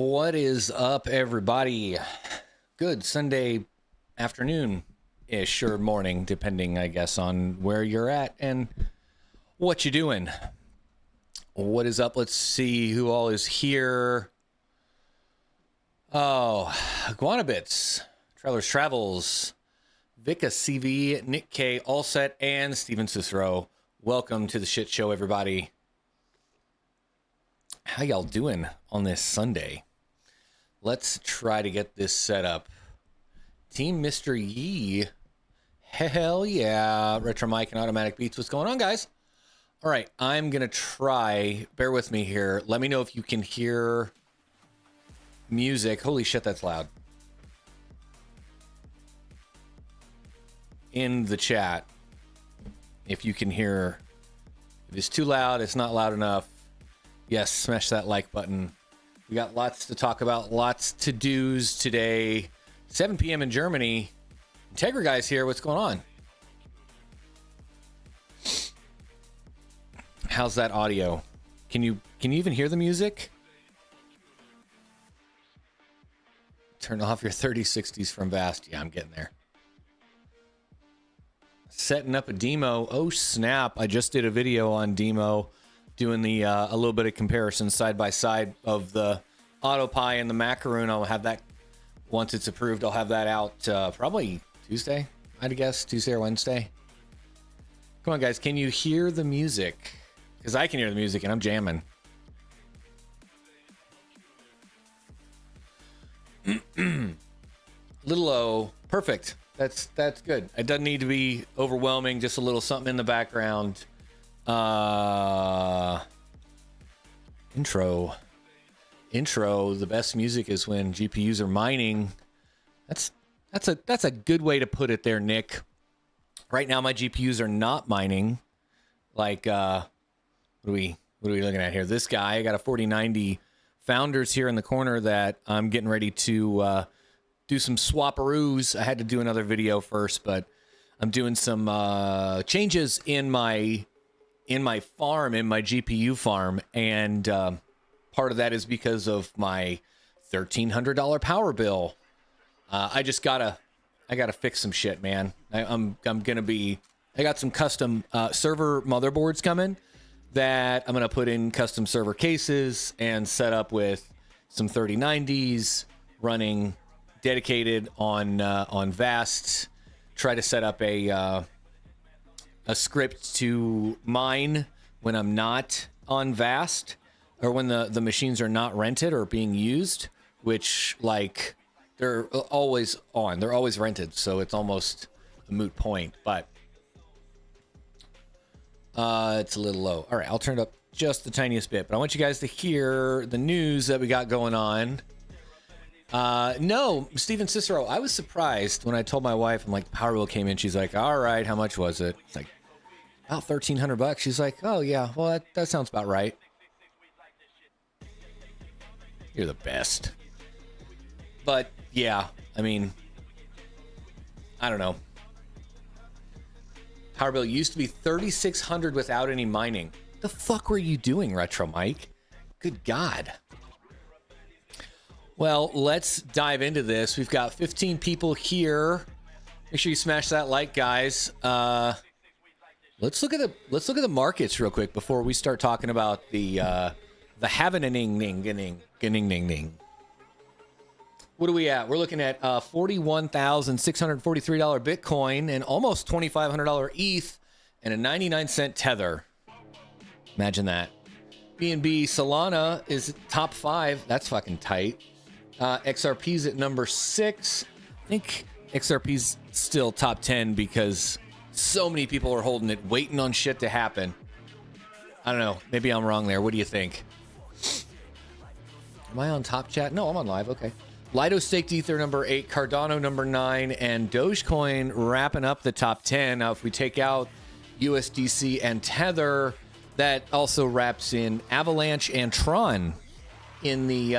What is up, everybody? Good Sunday afternoon-ish or morning, depending, I guess, on where you're at and what you're doing. What is up? Let's see who all is here. Oh, Guanabits, Travelers Travels, Vika CV, Nick K, Allset, and Steven Cicero. Welcome to the shit show, everybody. How y'all doing on this Sunday? Let's try to get this set up. Team Mr. Yee. Hell yeah. Retro Mike and Automatic Beats. What's going on, guys? All right, I'm going to try. Bear with me here. Let me know if you can hear music. Holy shit, that's loud. In the chat. If you can hear. If it's too loud, it's not loud enough. Yes, smash that like button. We got lots to talk about, lots to do's today. 7 p.m. in Germany. Integra guy's here. What's going on? How's that audio? Can you even hear the music? Turn off your 3060s from Vast. Yeah, I'm getting there. Setting up a demo. Oh snap! I just did a video on demo. Doing the a little bit of comparison side by side of the AutoPie and the Macaroon. I'll have that once it's approved. I'll have that out probably Tuesday, I'd guess. Tuesday or Wednesday. Come on, guys. Can you hear the music? Because I can hear the music and I'm jamming. Little low. Perfect. That's good. It doesn't need to be overwhelming. Just a little something in the background. Intro. The best music is when GPUs are mining. That's a good way to put it there, Nick. Right now my GPUs are not mining. Like what are we looking at here? This guy, I got a 4090 Founders here in the corner that I'm getting ready to do some swapperoos. I had to do another video first, but I'm doing some changes in my farm, in my GPU farm, and part of that is because of my $1,300 power bill. I gotta fix some shit, man. I got some custom server motherboards coming that I'm gonna put in custom server cases and set up with some 3090s running dedicated on Vast. Try to set up a script to mine when I'm not on Vast, or when the machines are not rented or being used, which, like, they're always on. They're always rented, so it's almost a moot point, but it's a little low. All right, I'll turn it up just the tiniest bit, but I want you guys to hear the news that we got going on. No, Steven Cicero, I was surprised when I told my wife, I'm like, power bill came in. She's like, all right, how much was it? It's like, about $1,300. She's like, oh yeah, well that sounds about right. You're the best. But yeah, I mean, I don't know. Power bill used to be $3,600 without any mining. The fuck were you doing, Retro Mike? Good God. Well, let's dive into this. We've got 15 people here. Make sure you smash that like, guys. Let's look at the markets real quick before we start talking about the Halving. What are we at? We're looking at $41,643 Bitcoin and almost $2,500 ETH and a 99-cent Tether. Imagine that. BNB Solana is top 5. That's fucking tight. XRP's at number 6. I think XRP's still top 10 because so many people are holding it, waiting on shit to happen. I don't know. Maybe I'm wrong there. What do you think? Am I on top chat? No, I'm on live. Okay. Lido Staked Ether number 8, Cardano number 9, and Dogecoin wrapping up the top 10. Now, if we take out USDC and Tether, that also wraps in Avalanche and Tron in the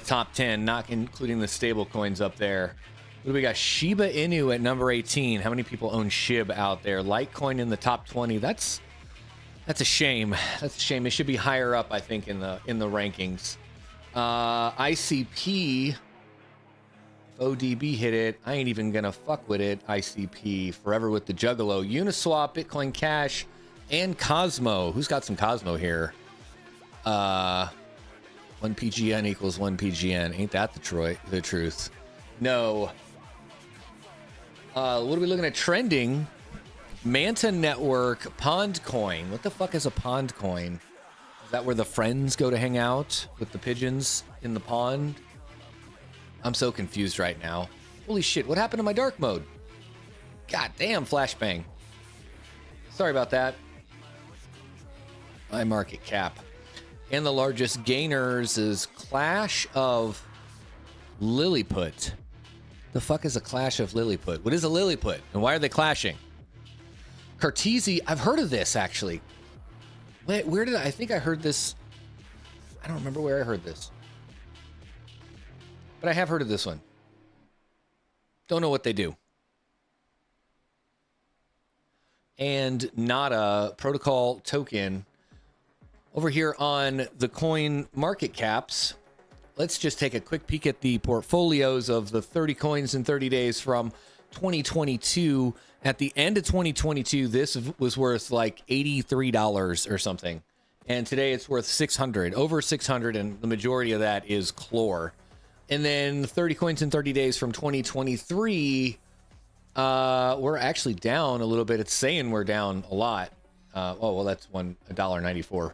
top 10, not including the stable coins up there. What do we got? Shiba Inu at number 18. How many people own SHIB out there? Litecoin in the top 20. That's a shame. That's a shame. It should be higher up, I think, in the rankings. ICP. ODB hit it. I ain't even gonna fuck with it. ICP forever with the Juggalo, Uniswap, Bitcoin Cash, and Cosmo. Who's got some Cosmo here? 1 PGN equals 1 PGN. Ain't that the truth? No. What are we looking at? Trending. Manta Network, Pond Coin. What the fuck is a Pond Coin? Is that where the friends go to hang out with the pigeons in the pond? I'm so confused right now. Holy shit, what happened to my dark mode? God damn, flashbang. Sorry about that. My market cap. And the largest gainers is Clash of Lilliput. The fuck is a Clash of Lilliput? What is a Lilliput? And why are they clashing? Cartesi, I've heard of this actually. Where did I think I heard this? I don't remember where I heard this. But I have heard of this one. Don't know what they do. And not a protocol token. Over here on the coin market caps, let's just take a quick peek at the portfolios of the 30 coins in 30 days from 2022. At the end of 2022, this was worth like $83 or something. And today it's worth 600, over 600, and the majority of that is Chlor. And then 30 coins in 30 days from 2023, we're actually down a little bit. It's saying we're down a lot. Oh, well, that's $1.94.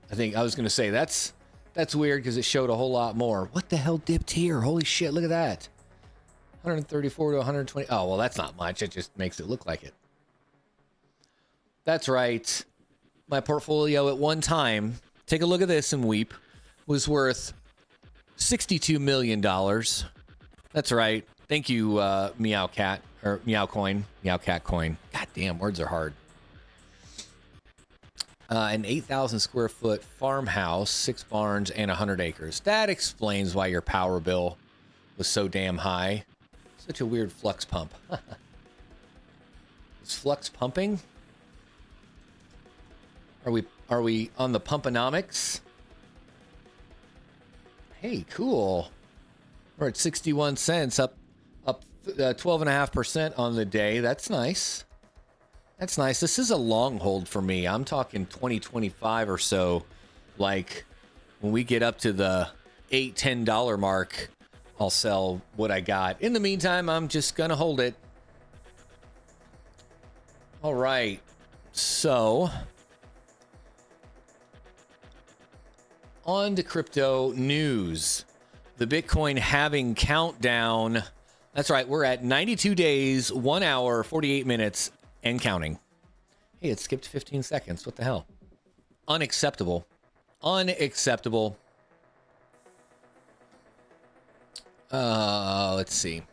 I think I was going to say that's weird because it showed a whole lot more. What the hell dipped here? Holy shit, look at that. 134 to 120. Oh, well, that's not much. It just makes it look like it. That's right. My portfolio at one time, take a look at this and weep, was worth $62 million. That's right. Thank you, Meow Cat, or Meow Coin, Meow Cat Coin. God damn, words are hard. An 8,000 square foot farmhouse, 6 barns, and 100 acres. That explains why your power bill was so damn high. Such a weird flux pump. Is flux pumping? Are we on the pumponomics? Hey, cool. We're at 61 cents, up 12.5% on the day. That's nice. That's nice. This is a long hold for me. I'm talking 2025 or so. Like when we get up to the $8-10 mark, I'll sell what I got. In the meantime, I'm just gonna hold it. All right. So on to crypto news. The Bitcoin halving countdown. That's right. We're at 92 days, 1 hour, 48 minutes, and counting. Hey, it skipped 15 seconds. What the hell? Unacceptable. Unacceptable. Let's see.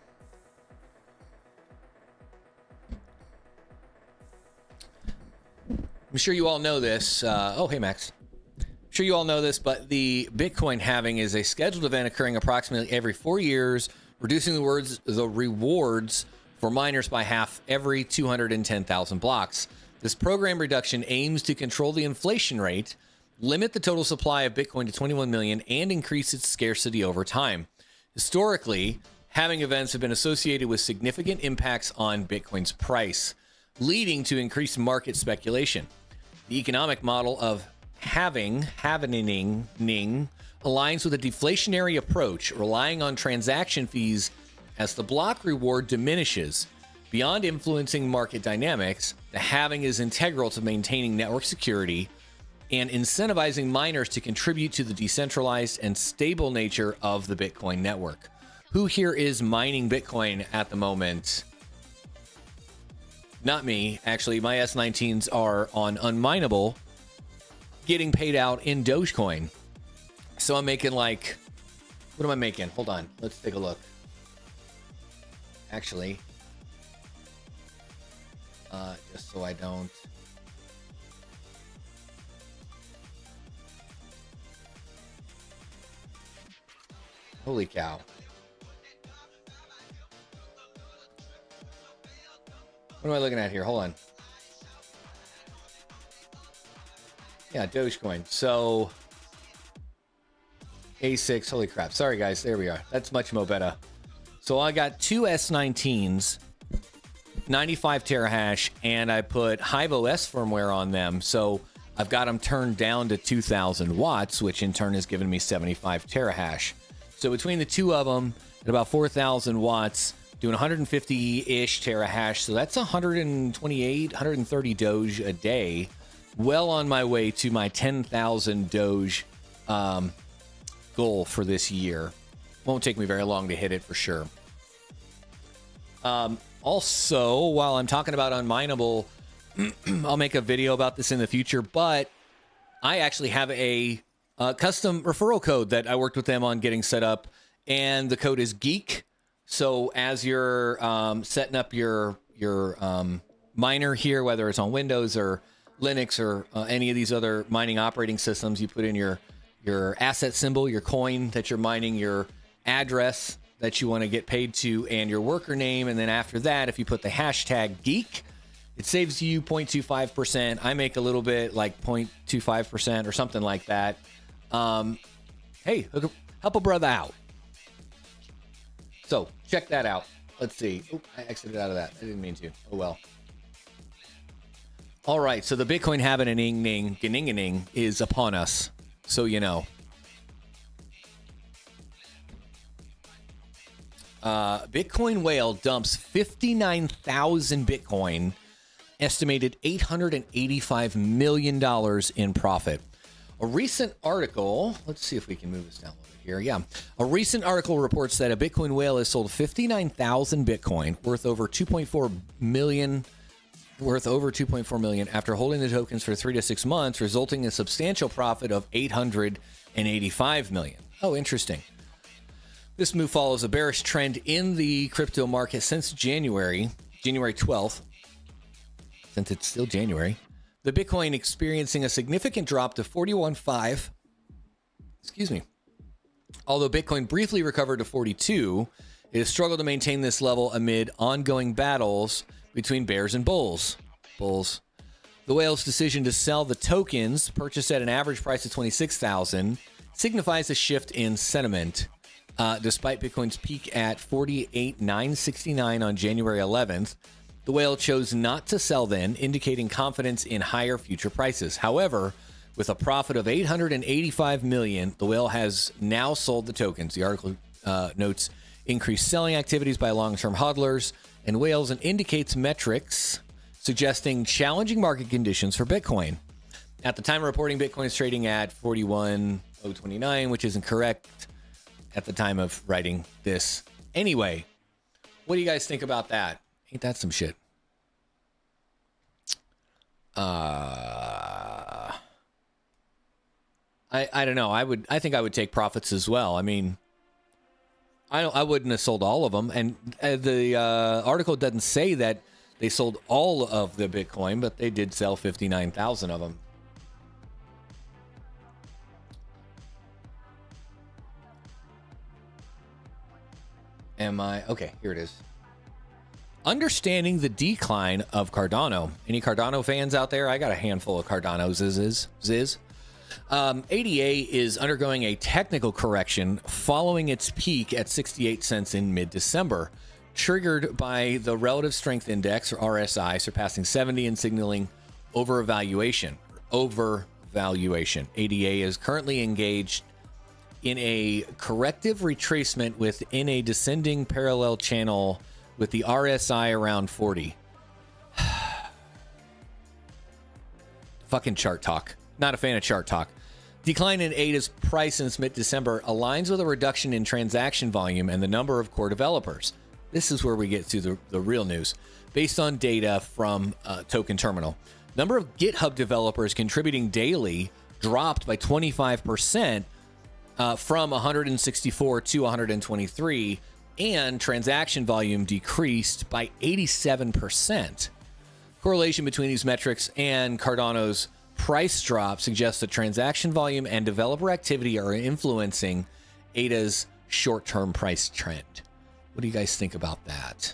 I'm sure you all know this. Oh, hey, Max. I'm sure you all know this, but the Bitcoin halving is a scheduled event occurring approximately every 4 years, reducing the rewards for miners by half every 210,000 blocks. This program reduction aims to control the inflation rate, limit the total supply of Bitcoin to 21 million, and increase its scarcity over time. Historically, halving events have been associated with significant impacts on Bitcoin's price, leading to increased market speculation. The economic model of halvening aligns with a deflationary approach, relying on transaction fees as the block reward diminishes. Beyond influencing market dynamics, the halving is integral to maintaining network security and incentivizing miners to contribute to the decentralized and stable nature of the Bitcoin network. Who here is mining Bitcoin at the moment? Not me. Actually, my S19s are on unminable, getting paid out in Dogecoin. So I'm making like, what am I making? Hold on. Let's take a look. Actually, just so I don't. Holy cow. What am I looking at here? Hold on. Yeah, Dogecoin. So A6. Holy crap. Sorry, guys. There we are. That's much more better. So I got two S19s, 95 terahash, and I put Hive OS firmware on them. So I've got them turned down to 2,000 watts, which in turn has given me 75 terahash. So between the two of them, at about 4,000 watts, doing 150-ish terahash. So that's 128, 130 Doge a day. Well on my way to my 10,000 Doge goal for this year. Won't take me very long to hit it for sure. Also, while I'm talking about unmineable, I'll make a video about this in the future, but I actually have a custom referral code that I worked with them on getting set up, and the code is Geek. So as you're setting up your miner here, whether it's on Windows or Linux or any of these other mining operating systems, you put in your asset symbol, your coin that you're mining, your address that you want to get paid to, and your worker name. And then after that, if you put the hashtag Geek, it saves you 0.25%. I make a little bit, like 0.25% or something like that. Hey, help a brother out. So check that out. Let's see. Oh, I exited out of that. I didn't mean to. Oh, well. All right. So the Bitcoin happening is upon us. So, you know. Bitcoin whale dumps 59,000 Bitcoin, estimated $885 million in profit. A recent article, let's see if we can move this down a little bit here. Yeah. A recent article reports that a Bitcoin whale has sold 59,000 Bitcoin worth over 2.4 million after holding the tokens for 3 to 6 months, resulting in a substantial profit of $885 million. Oh, interesting. This move follows a bearish trend in the crypto market since January 12th, since it's still January. The Bitcoin experiencing a significant drop to 41.5. Excuse me. Although Bitcoin briefly recovered to 42, it has struggled to maintain this level amid ongoing battles between bears and bulls. The whale's decision to sell the tokens, purchased at an average price of 26,000, signifies a shift in sentiment. Despite Bitcoin's peak at 48,969 on January 11th, the whale chose not to sell then, indicating confidence in higher future prices. However, with a profit of $885 million, the whale has now sold the tokens. The article notes increased selling activities by long-term hodlers and whales and indicates metrics suggesting challenging market conditions for Bitcoin. At the time of reporting, Bitcoin is trading at 41,029, which isn't correct at the time of writing this. Anyway, what do you guys think about that? Ain't that some shit? I don't know. I think I would take profits as well. I mean, I wouldn't have sold all of them. And the article doesn't say that they sold all of the Bitcoin, but they did sell 59,000 of them. Okay, here it is. Understanding the decline of Cardano. Any Cardano fans out there? I got a handful of Cardanos. Ziz. ADA is undergoing a technical correction following its peak at 68 cents in mid-December, triggered by the Relative Strength Index, or RSI, surpassing 70 and signaling overvaluation. ADA is currently engaged in a corrective retracement within a descending parallel channel with the RSI around 40. Fucking chart talk. Not a fan of chart talk. Decline in ADA's price since mid-December aligns with a reduction in transaction volume and the number of core developers. This is where we get to the real news. Based on data from Token Terminal, number of GitHub developers contributing daily dropped by 25%. From 164 to 123, and transaction volume decreased by 87%. Correlation between these metrics and Cardano's price drop suggests that transaction volume and developer activity are influencing ADA's short-term price trend. What do you guys think about that?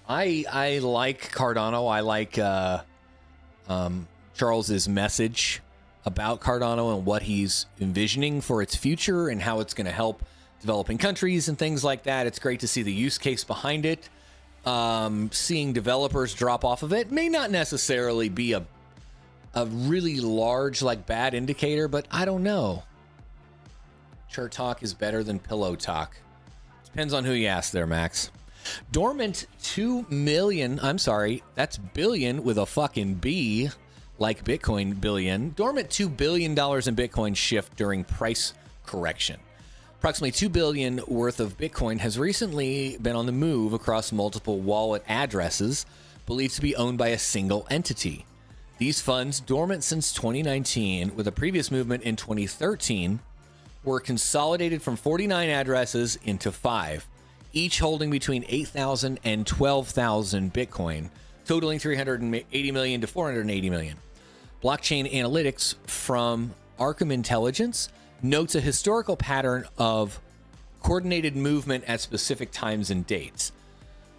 I like Cardano. I like Charles's message. about Cardano and what he's envisioning for its future and how it's going to help developing countries and things like that. It's great to see the use case behind it. Seeing developers drop off of it may not necessarily be a really large, like, bad indicator, but I don't know. Chart talk is better than pillow talk. Depends on who you ask there, Max. Dormant 2 million, I'm sorry, that's billion with a fucking B, like Bitcoin billion. Dormant $2 billion in Bitcoin shift during price correction. Approximately $2 billion worth of Bitcoin has recently been on the move across multiple wallet addresses believed to be owned by a single entity. These funds, dormant since 2019, with a previous movement in 2013, were consolidated from 49 addresses into 5, each holding between 8,000 and 12,000 Bitcoin, totaling 380 million to 480 million. Blockchain analytics from Arkham Intelligence notes a historical pattern of coordinated movement at specific times and dates.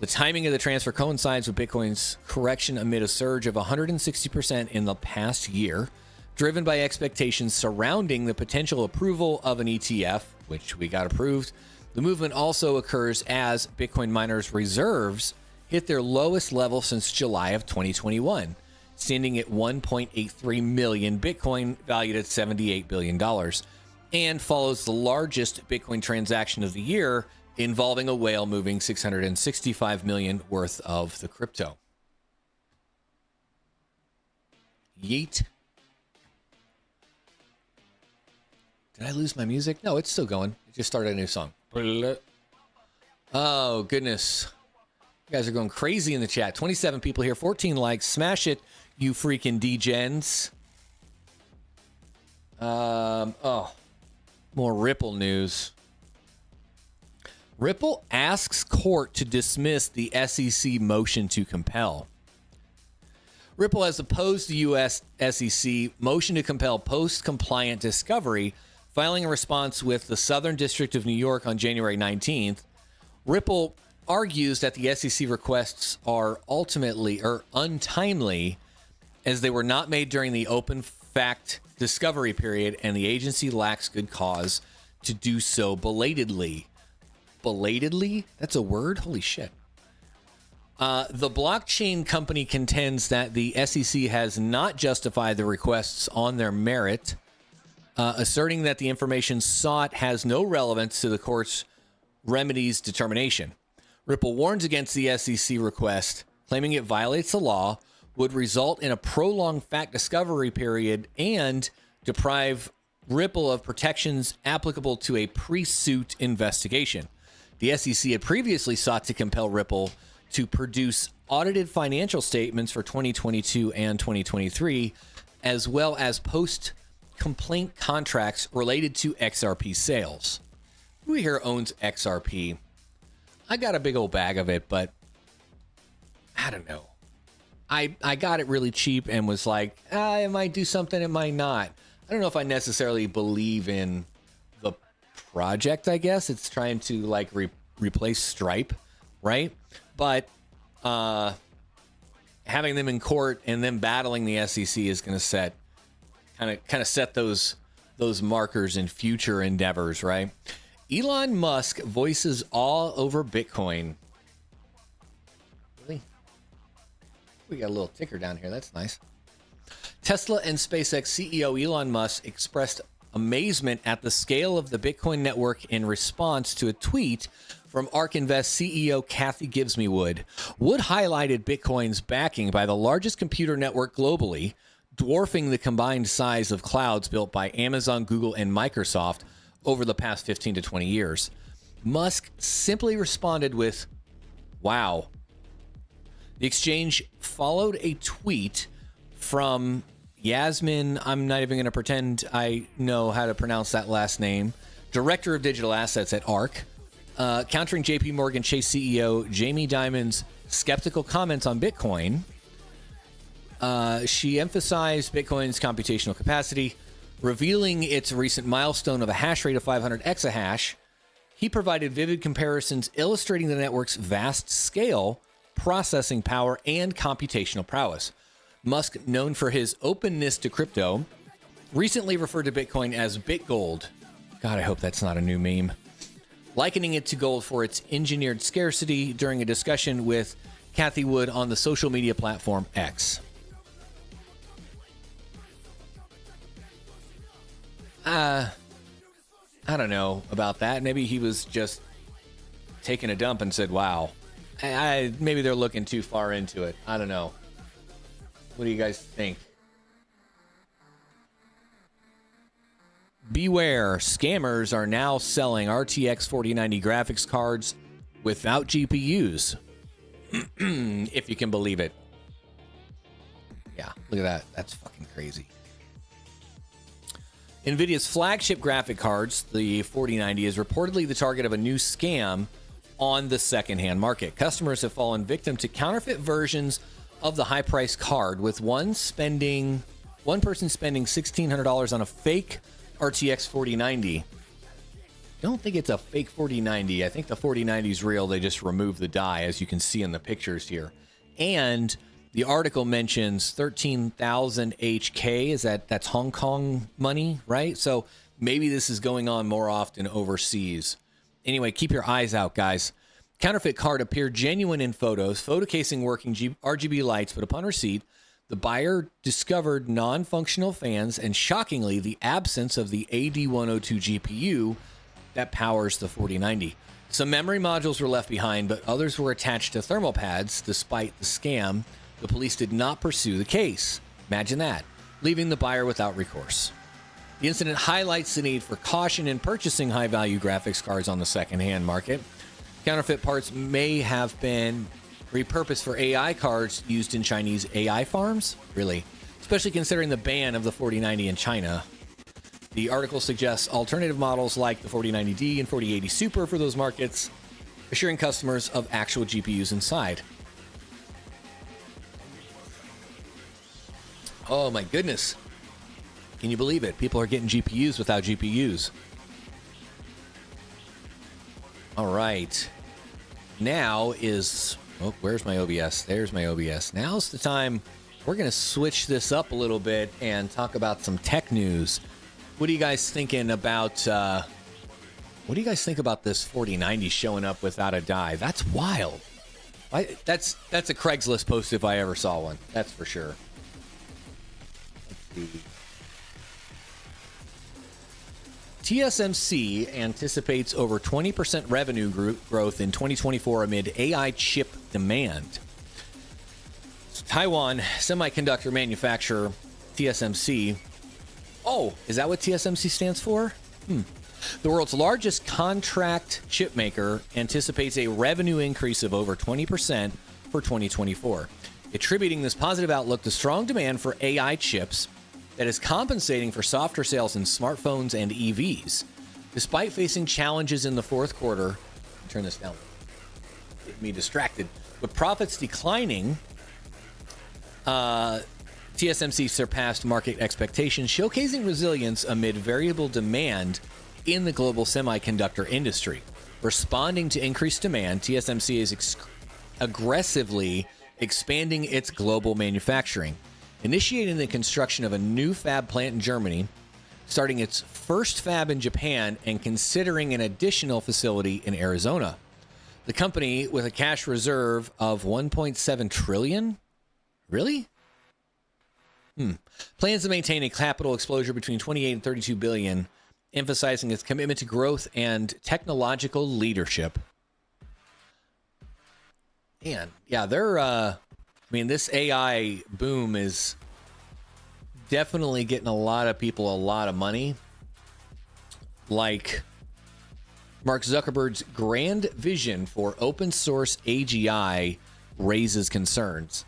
The timing of the transfer coincides with Bitcoin's correction amid a surge of 160% in the past year, driven by expectations surrounding the potential approval of an ETF, which we got approved. The movement also occurs as Bitcoin miners' reserves hit their lowest level since July of 2021, standing at 1.83 million Bitcoin, valued at $78 billion, and follows the largest Bitcoin transaction of the year, involving a whale moving 665 million worth of the crypto. Yeet. Did I lose my music? No, it's still going. It just started a new song. Oh, goodness. You guys are going crazy in the chat. 27 people here, 14 likes. Smash it, you freaking degens. More Ripple news. Ripple asks court to dismiss the SEC motion to compel. Ripple has opposed the U.S. SEC motion to compel post-compliant discovery, filing a response with the Southern District of New York on January 19th. Ripple argues that the SEC requests are ultimately or untimely, as they were not made during the open fact discovery period, and the agency lacks good cause to do so belatedly. Belatedly? That's a word? Holy shit. The blockchain company contends that the SEC has not justified the requests on their merit, asserting that the information sought has no relevance to the court's remedies determination. Ripple warns against the SEC request, claiming it violates the law, would result in a prolonged fact discovery period, and deprive Ripple of protections applicable to a pre-suit investigation. The SEC had previously sought to compel Ripple to produce audited financial statements for 2022 and 2023, as well as post-complaint contracts related to XRP sales. Who here owns XRP? I got a big old bag of it, but I don't know. I got it really cheap and was like, it might do something, it might not. I don't know if I necessarily believe in the project, I guess. It's trying to like replace Stripe, right? But having them in court and them battling the SEC is going to set kind of set those markers in future endeavors, right? Elon Musk voices all over Bitcoin. Really? We got a little ticker down here. That's nice. Tesla and SpaceX CEO Elon Musk expressed amazement at the scale of the Bitcoin network in response to a tweet from ARK Invest CEO Kathy Gibsme-Wood. Wood highlighted Bitcoin's backing by the largest computer network globally, dwarfing the combined size of clouds built by Amazon, Google, and Microsoft over the past 15 to 20 years. Musk simply responded with, "Wow." The exchange followed a tweet from Yasmin, I'm not even going to pretend I know how to pronounce that last name, Director of Digital Assets at ARK, countering JP Morgan Chase CEO Jamie Dimon's skeptical comments on Bitcoin. She emphasized Bitcoin's computational capacity, revealing its recent milestone of a hash rate of 500 exahash. He provided vivid comparisons illustrating the network's vast scale, processing power, and computational prowess. Musk, known for his openness to crypto, recently referred to Bitcoin as BitGold. God, I hope that's not a new meme. Likening it to gold for its engineered scarcity during a discussion with Cathie Wood on the social media platform X. I don't know about that. Maybe he was just taking a dump and said, wow. Maybe they're looking too far into it. I don't know. What do you guys think? Beware, scammers are now selling RTX 4090 graphics cards without GPUs. If you can believe it. Yeah, look at that. That's fucking crazy. NVIDIA's flagship graphic cards, the 4090, is reportedly the target of a new scam on the secondhand market. Customers have fallen victim to counterfeit versions of the high-priced card, with one person spending $1,600 on a fake RTX 4090. I don't think it's a fake 4090. I think the 4090 is real. They just removed the die, as you can see in the pictures here. And the article mentions 13,000 HK. That's Hong Kong money, right? So maybe this is going on more often overseas. Anyway, keep your eyes out, guys. Counterfeit card appeared genuine in photos, photo casing working RGB lights, but upon receipt, the buyer discovered non-functional fans and, shockingly, the absence of the AD102 GPU that powers the 4090. Some memory modules were left behind, but others were attached to thermal pads. Despite the scam, the police did not pursue the case. Imagine that, leaving the buyer without recourse. The incident highlights the need for caution in purchasing high-value graphics cards on the second-hand market. Counterfeit parts may have been repurposed for AI cards used in Chinese AI farms? Really? Especially considering the ban of the 4090 in China. The article suggests alternative models like the 4090D and 4080 Super for those markets, assuring customers of actual GPUs inside. Oh my goodness. Can you believe it? People are getting GPUs without GPUs. All right. Now is... Oh, where's my OBS? There's my OBS. Now's the time. We're going to switch this up a little bit and talk about some tech news. What are you guys thinking about... what do you guys think about this 4090 showing up without a die? That's wild. That's a Craigslist post if I ever saw one. That's for sure. Let's see. TSMC anticipates over 20% revenue growth in 2024 amid AI chip demand. Taiwan semiconductor manufacturer TSMC. Oh, is that what TSMC stands for? The world's largest contract chip maker anticipates a revenue increase of over 20% for 2024, attributing this positive outlook to strong demand for AI chips that is compensating for softer sales in smartphones and EVs. Despite facing challenges in the fourth quarter, turn this down, get me distracted, with profits declining, TSMC surpassed market expectations, showcasing resilience amid variable demand in the global semiconductor industry. Responding to increased demand, TSMC is aggressively expanding its global manufacturing, initiating the construction of a new fab plant in Germany, starting its first fab in Japan, and considering an additional facility in Arizona. The company, with a cash reserve of $1.7 trillion, really? Plans to maintain a capital exposure between 28 and 32 billion, emphasizing its commitment to growth and technological leadership. And yeah, they're this AI boom is definitely getting a lot of people a lot of money. Like Mark Zuckerberg's grand vision for open source AGI raises concerns.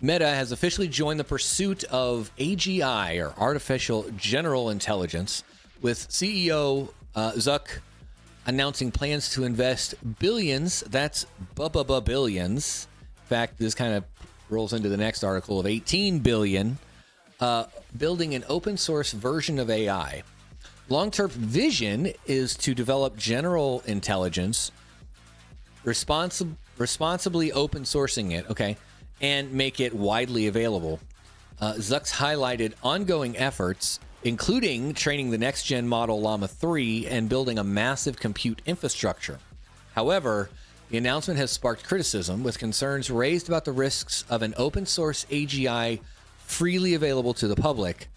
Meta has officially joined the pursuit of AGI, or artificial general intelligence, with CEO Zuck announcing plans to invest billions, that's billions. In fact, this kind of rolls into the next article of 18 billion, building an open source version of AI. Long-term vision is to develop general intelligence, responsibly open sourcing it, and make it widely available. Zuck's highlighted ongoing efforts, including training the next-gen model Llama 3 and building a massive compute infrastructure. However, the announcement has sparked criticism, with concerns raised about the risks of an open-source AGI freely available to the public.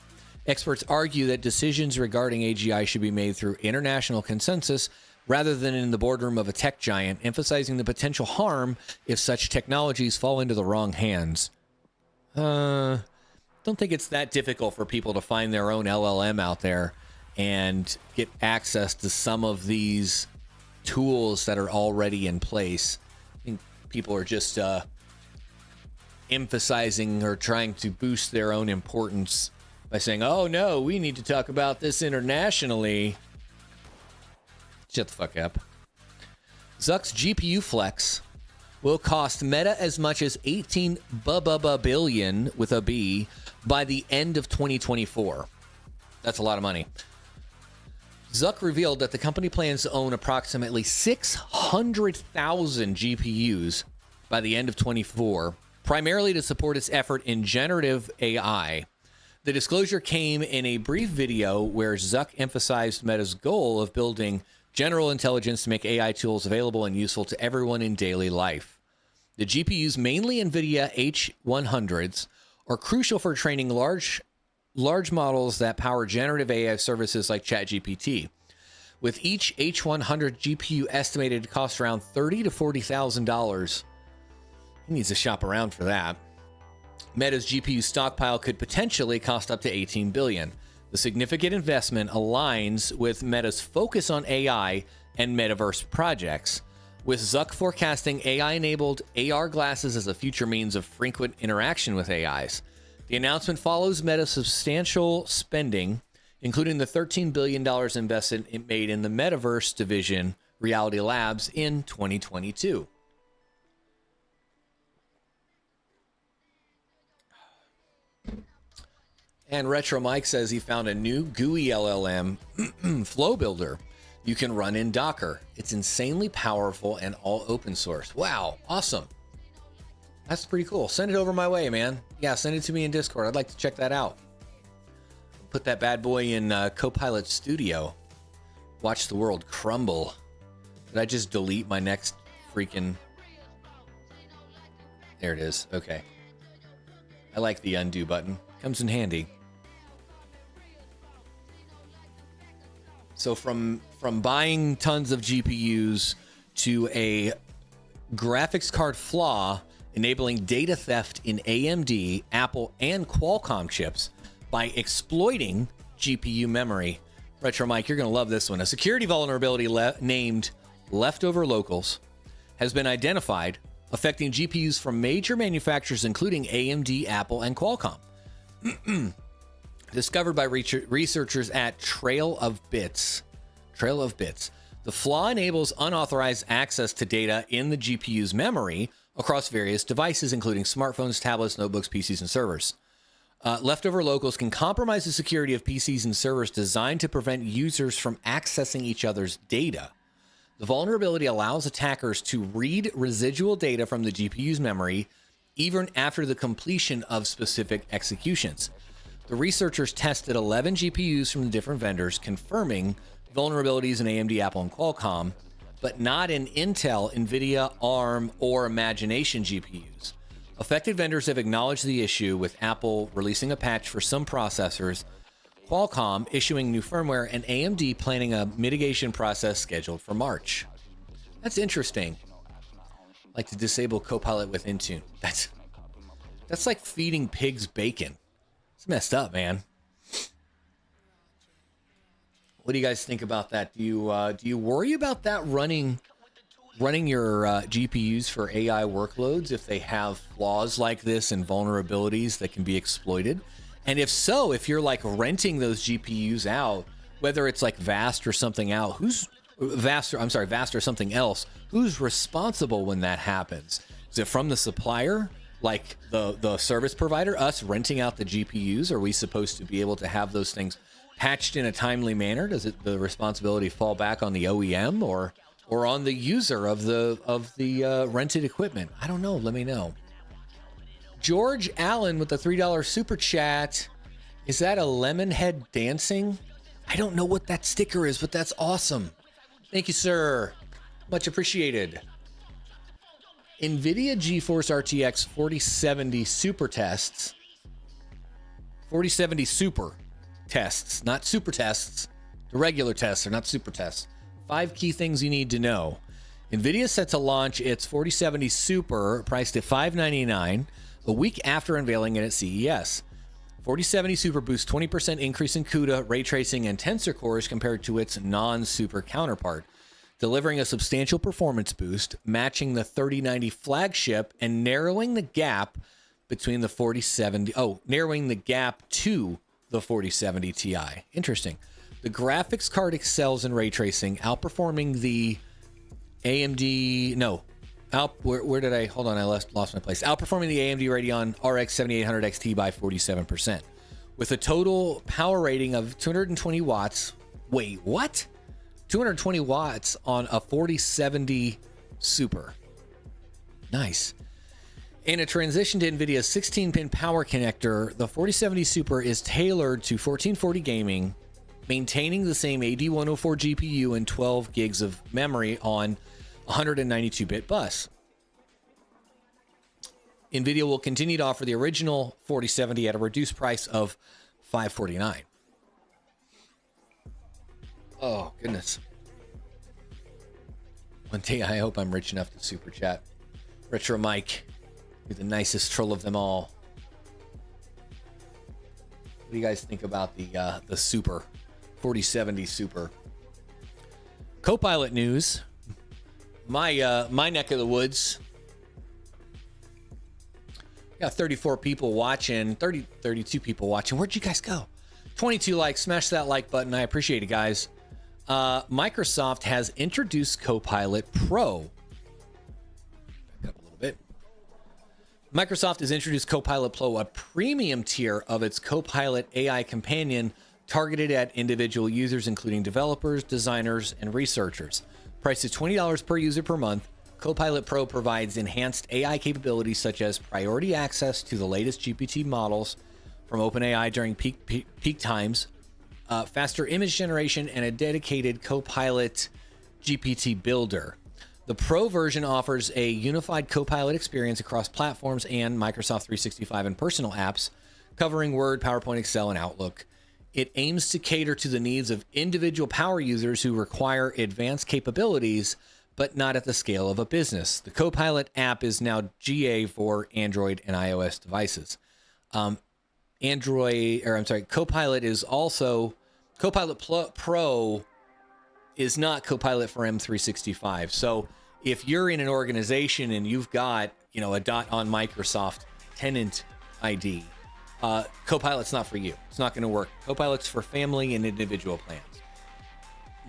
Experts argue that decisions regarding AGI should be made through international consensus rather than in the boardroom of a tech giant, emphasizing the potential harm if such technologies fall into the wrong hands. Don't think it's that difficult for people to find their own LLM out there and get access to some of these tools that are already in place. I think people are just emphasizing or trying to boost their own importance by saying, oh no, we need to talk about this internationally. Shut the fuck up. Zuck's GPU flex will cost Meta as much as 18 billion with a B by the end of 2024. That's a lot of money. Zuck revealed that the company plans to own approximately 600,000 GPUs by the end of 2024, primarily to support its effort in generative AI. The disclosure came in a brief video where Zuck emphasized Meta's goal of building general intelligence to make AI tools available and useful to everyone in daily life. The GPUs, mainly NVIDIA H100s, are crucial for training large models that power generative AI services like ChatGPT. With each H100 GPU estimated to cost around $30,000 to $40,000. He needs to shop around for that. Meta's GPU stockpile could potentially cost up to $18 billion. The significant investment aligns with Meta's focus on AI and metaverse projects, with Zuck forecasting AI-enabled AR glasses as a future means of frequent interaction with AIs. The announcement follows Meta's substantial spending, including the $13 billion invested it made in the metaverse division, Reality Labs, in 2022. And Retro Mike says he found a new GUI LLM flow builder you can run in Docker. It's insanely powerful and all open source. Wow, awesome. That's pretty cool. Send it over my way, man. Yeah, send it to me in Discord. I'd like to check that out. Put that bad boy in CoPilot Studio. Watch the world crumble. Did I just delete my next freaking... There it is. Okay. I like the undo button. Comes in handy. So from buying tons of GPUs to a graphics card flaw enabling data theft in AMD, Apple, and Qualcomm chips by exploiting GPU memory. Retro Mike, you're going to love this one. A security vulnerability named Leftover Locals has been identified, affecting GPUs from major manufacturers including AMD, Apple, and Qualcomm. Discovered by researchers at Trail of Bits. The flaw enables unauthorized access to data in the GPU's memory across various devices, including smartphones, tablets, notebooks, PCs, and servers. Leftover locals can compromise the security of PCs and servers designed to prevent users from accessing each other's data. The vulnerability allows attackers to read residual data from the GPU's memory even after the completion of specific executions. The researchers tested 11 GPUs from the different vendors, confirming vulnerabilities in AMD, Apple, and Qualcomm, but not in Intel, NVIDIA, ARM, or Imagination GPUs. Affected vendors have acknowledged the issue, with Apple releasing a patch for some processors, Qualcomm issuing new firmware, and AMD planning a mitigation process scheduled for March. That's interesting. Like to disable CoPilot with Intune. That's like feeding pigs bacon. It's messed up, man. What do you guys think about that? Do you worry about that running your GPUs for AI workloads if they have flaws like this and vulnerabilities that can be exploited? And if so, if you're like renting those GPUs out, whether it's like Vast or something out, Vast or something else, who's responsible when that happens? Is it from the supplier, like the service provider, us renting out the GPUs? Are we supposed to be able to have those things patched in a timely manner? Does the responsibility fall back on the OEM or on the user of the rented equipment? I don't know. Let me know. George Allen with the $3 super chat. Is that a lemon head dancing? I don't know what that sticker is, but that's awesome. Thank you, sir. Much appreciated. NVIDIA GeForce RTX 4070 Super tests. 4070 Super tests, not super tests. The regular tests are not super tests. 5 key things you need to know. NVIDIA set to launch its 4070 Super, priced at $599, a week after unveiling it at CES. 4070 Super boosts 20% increase in CUDA, ray tracing, and tensor cores compared to its non-super counterpart, delivering a substantial performance boost, matching the 3090 flagship and narrowing the gap between the 4070. Oh, narrowing the gap to the 4070 Ti. Interesting. The graphics card excels in ray tracing, outperforming the AMD. No, where did I? Hold on, I lost my place. Outperforming the AMD Radeon RX 7800 XT by 47%, with a total power rating of 220 watts. Wait, what? 220 watts on a 4070 Super. Nice. In a transition to NVIDIA's 16-pin power connector, the 4070 Super is tailored to 1440 gaming, maintaining the same AD104 GPU and 12 gigs of memory on 192-bit bus. NVIDIA will continue to offer the original 4070 at a reduced price of $549. Oh, goodness. One day I hope I'm rich enough to super chat. Retro Mike, you're the nicest troll of them all. What do you guys think about the Super 4070 Super? CoPilot news. My neck of the woods. Got 34 people watching, 32 people watching. Where'd you guys go? 22 likes. Smash that like button. I appreciate it, guys. Microsoft has introduced CoPilot Pro. Back up a little bit. Microsoft has introduced CoPilot Pro, a premium tier of its CoPilot AI companion targeted at individual users, including developers, designers, and researchers. Priced at $20 per user per month, CoPilot Pro provides enhanced AI capabilities such as priority access to the latest GPT models from OpenAI during peak times, faster image generation, and a dedicated CoPilot GPT builder. The Pro version offers a unified CoPilot experience across platforms and Microsoft 365 and personal apps, covering Word, PowerPoint, Excel, and Outlook. It aims to cater to the needs of individual power users who require advanced capabilities, but not at the scale of a business. The CoPilot app is now GA for Android and iOS devices. CoPilot is also, CoPilot Pro is not CoPilot for M365. So if you're in an organization and you've got, a .on Microsoft tenant ID, CoPilot's not for you. It's not going to work. CoPilot's for family and individual plans.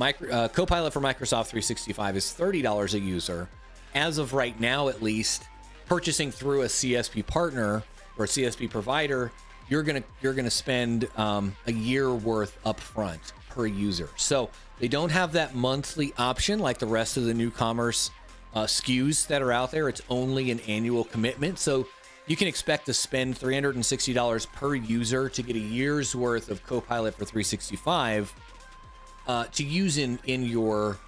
CoPilot for Microsoft 365 is $30 a user. As of right now, at least, purchasing through a CSP partner or a CSP provider, you're gonna spend a year worth upfront per user. So they don't have that monthly option like the rest of the new commerce SKUs that are out there. It's only an annual commitment. So you can expect to spend $360 per user to get a year's worth of CoPilot for 365 to use in your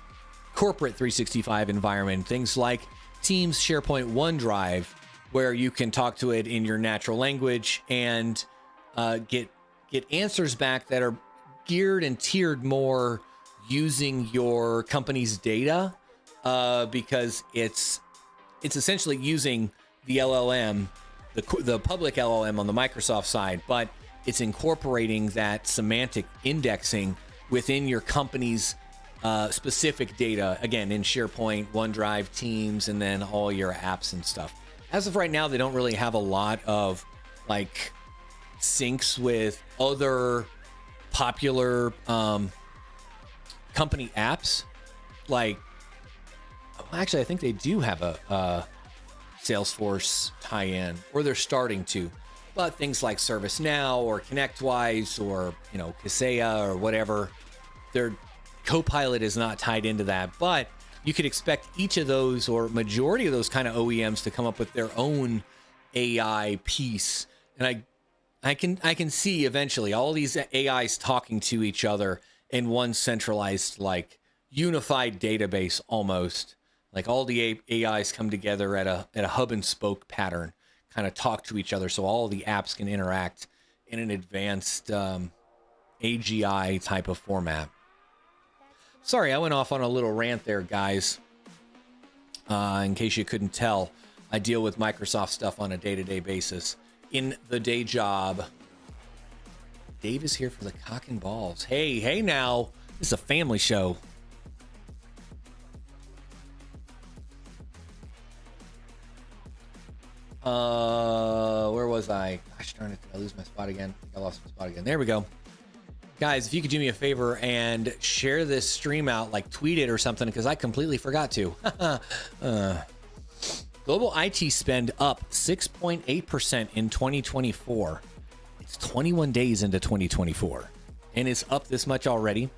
corporate 365 environment. Things like Teams, SharePoint, OneDrive, where you can talk to it in your natural language and get answers back that are geared and tiered more using your company's data, because it's essentially using the LLM, the public LLM on the Microsoft side, but it's incorporating that semantic indexing within your company's specific data, again, in SharePoint, OneDrive, Teams, and then all your apps and stuff. As of right now, they don't really have a lot of like syncs with other popular company apps. Like, actually, I think they do have a Salesforce tie-in, or they're starting to. But things like ServiceNow or ConnectWise or Kaseya or whatever, their CoPilot is not tied into that. But you could expect each of those or majority of those kind of OEMs to come up with their own AI piece. And I can see eventually all these AIs talking to each other in one centralized, like, unified database almost. Like all the AIs come together at a hub and spoke pattern, kind of talk to each other so all the apps can interact in an advanced AGI type of format. Sorry, I went off on a little rant there, guys. In case you couldn't tell, I deal with Microsoft stuff on a day-to-day basis in the day job. Dave is here for the cock and balls. Hey now. This is a family show. Where was I? Gosh darn it, did I lose my spot again? I think I lost my spot again. There we go. Guys, if you could do me a favor and share this stream out, like tweet it or something, because I completely forgot to. Global IT spend up 6.8% in 2024. It's 21 days into 2024, and it's up this much already.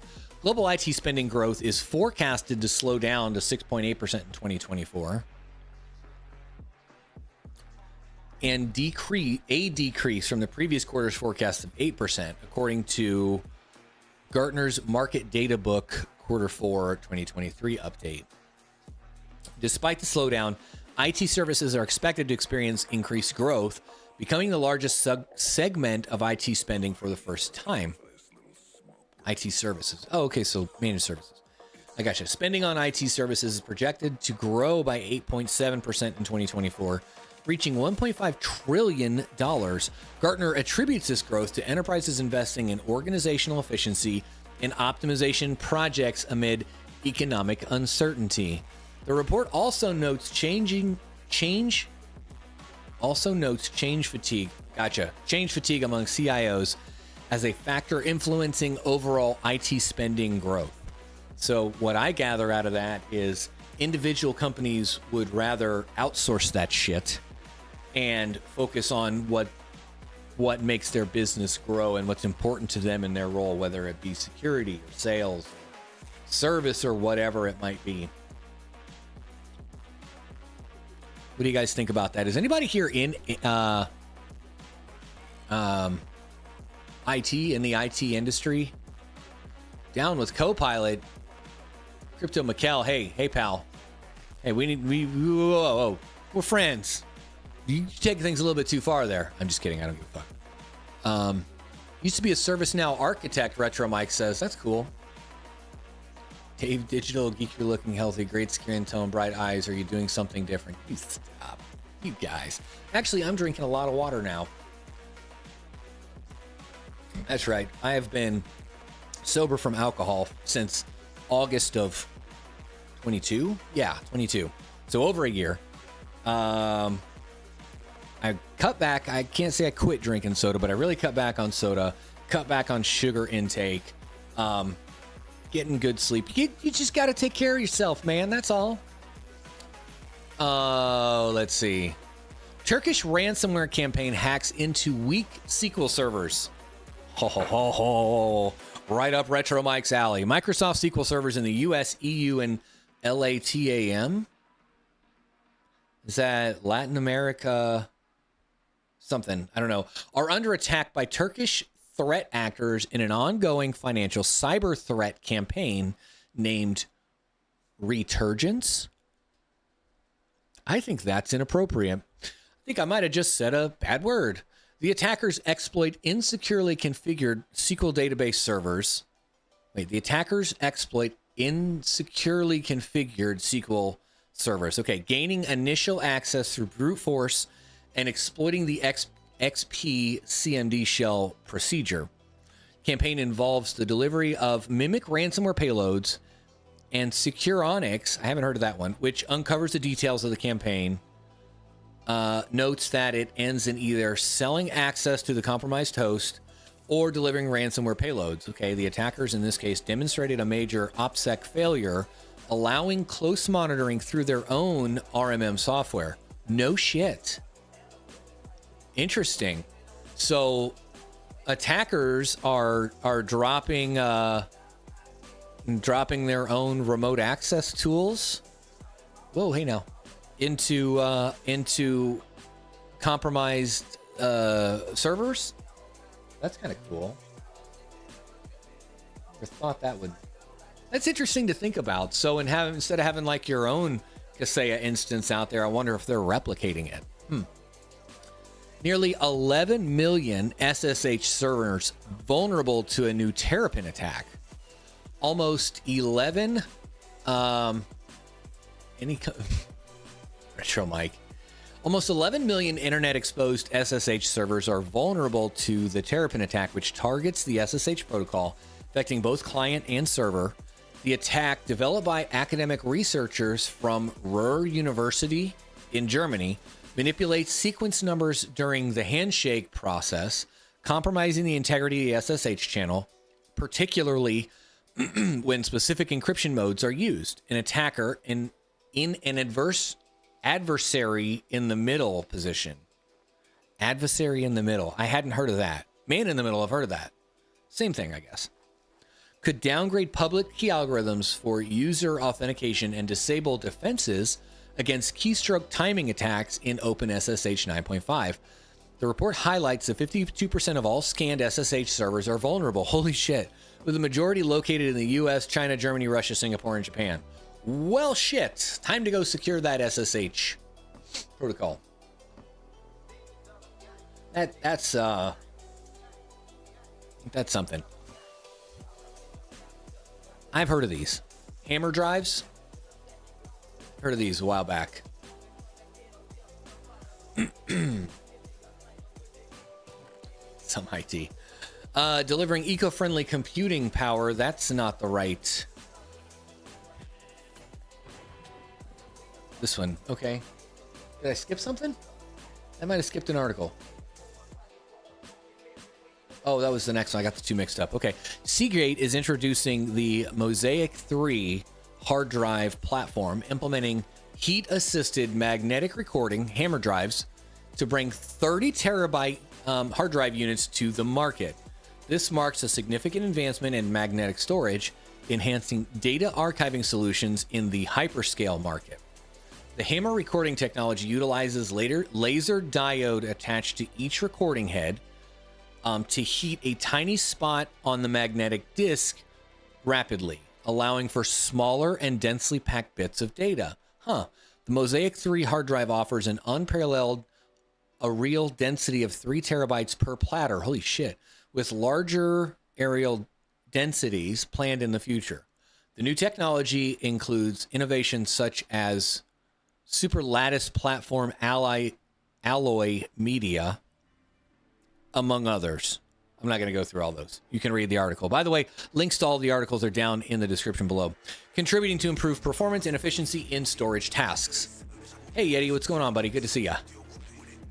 Global IT spending growth is forecasted to slow down to 6.8% in 2024. And decrease from the previous quarter's forecast of 8%, according to Gartner's Market Data Book Q4 2023 update. Despite the slowdown, IT services are expected to experience increased growth, becoming the largest segment of IT spending for the first time. IT services. Oh, okay, so managed services. I gotcha. Spending on IT services is projected to grow by 8.7% in 2024. Reaching $1.5 trillion. Gartner attributes this growth to enterprises investing in organizational efficiency and optimization projects amid economic uncertainty. The report also notes change fatigue. Gotcha. Change fatigue among CIOs as a factor influencing overall IT spending growth. So what I gather out of that is individual companies would rather outsource that shit and focus on what makes their business grow and what's important to them in their role, whether it be security or sales, service, or whatever it might be. What do you guys think about that? Is anybody here in IT, in the IT industry? Down with CoPilot. Crypto Mikkel, hey pal. Hey, whoa, we're friends. You take things a little bit too far there. I'm just kidding. I don't give a fuck. Used to be a ServiceNow architect, Retro Mike says. That's cool. Dave, digital, geek, you're looking healthy. Great skin tone, bright eyes. Are you doing something different? You stop. You guys. Actually, I'm drinking a lot of water now. That's right. I have been sober from alcohol since August of 22. Yeah, 22. So over a year. I cut back. I can't say I quit drinking soda, but I really cut back on soda, cut back on sugar intake, getting good sleep. You just got to take care of yourself, man. That's all. Let's see. Turkish ransomware campaign hacks into weak SQL servers. Right up Retro Mike's alley. Microsoft SQL servers in the US, EU, and LATAM. Is that Latin America? Something, I don't know, are under attack by Turkish threat actors in an ongoing financial cyber threat campaign named Returgence. I think that's inappropriate. I think I might have just said a bad word. The attackers exploit insecurely configured SQL database servers. The attackers exploit insecurely configured SQL servers. Okay, gaining initial access through brute force and exploiting the XP CMD shell procedure. Campaign involves the delivery of mimic ransomware payloads and Secure Onyx, I haven't heard of that one, which uncovers the details of the campaign, notes that it ends in either selling access to the compromised host or delivering ransomware payloads. Okay, the attackers in this case demonstrated a major OPSEC failure, allowing close monitoring through their own RMM software. No shit. Interesting. So attackers are dropping their own remote access tools. Whoa, hey now. Into compromised servers. That's kind of cool. Never thought that would. That's interesting to think about. So, instead of having like your own Kaseya instance out there, I wonder if they're replicating it. Nearly 11 million SSH servers vulnerable to a new terapin attack. Almost 11. Retro Mike. Almost 11 million internet exposed SSH servers are vulnerable to the terapin attack, which targets the SSH protocol, affecting both client and server. The attack, developed by academic researchers from Ruhr University in Germany, manipulates sequence numbers during the handshake process, compromising the integrity of the SSH channel, particularly when specific encryption modes are used. An attacker in an adversary in the middle position. Adversary in the middle. I hadn't heard of that. Man in the middle, I've heard of that. Same thing, I guess. Could downgrade public key algorithms for user authentication and disable defenses against keystroke timing attacks in OpenSSH 9.5. The report highlights that 52% of all scanned SSH servers are vulnerable. Holy shit. With the majority located in the US, China, Germany, Russia, Singapore, and Japan. Well, shit. Time to go secure that SSH protocol. That's something. I've heard of these. Hammer drives. Heard of these a while back. Some IT. Delivering eco-friendly computing power. That's not the right. This one. Okay. Did I skip something? I might have skipped an article. Oh, that was the next one. I got the two mixed up. Okay. Seagate is introducing the Mosaic 3 hard drive platform, implementing heat-assisted magnetic recording hammer drives to bring 30 terabyte hard drive units to the market. This marks a significant advancement in magnetic storage, enhancing data archiving solutions in the hyperscale market. The hammer recording technology utilizes laser diode attached to each recording head to heat a tiny spot on the magnetic disk rapidly, allowing for smaller and densely packed bits of data. The Mosaic 3 hard drive offers an unparalleled areal density of 3 terabytes per platter. Holy shit. With larger areal densities planned in the future. The new technology includes innovations such as super lattice platform alloy media, among others. I'm not going to go through all those. You can read the article. By the way, links to all the articles are down in the description below. Contributing to improved performance and efficiency in storage tasks. Hey, Yeti, what's going on, buddy? Good to see ya.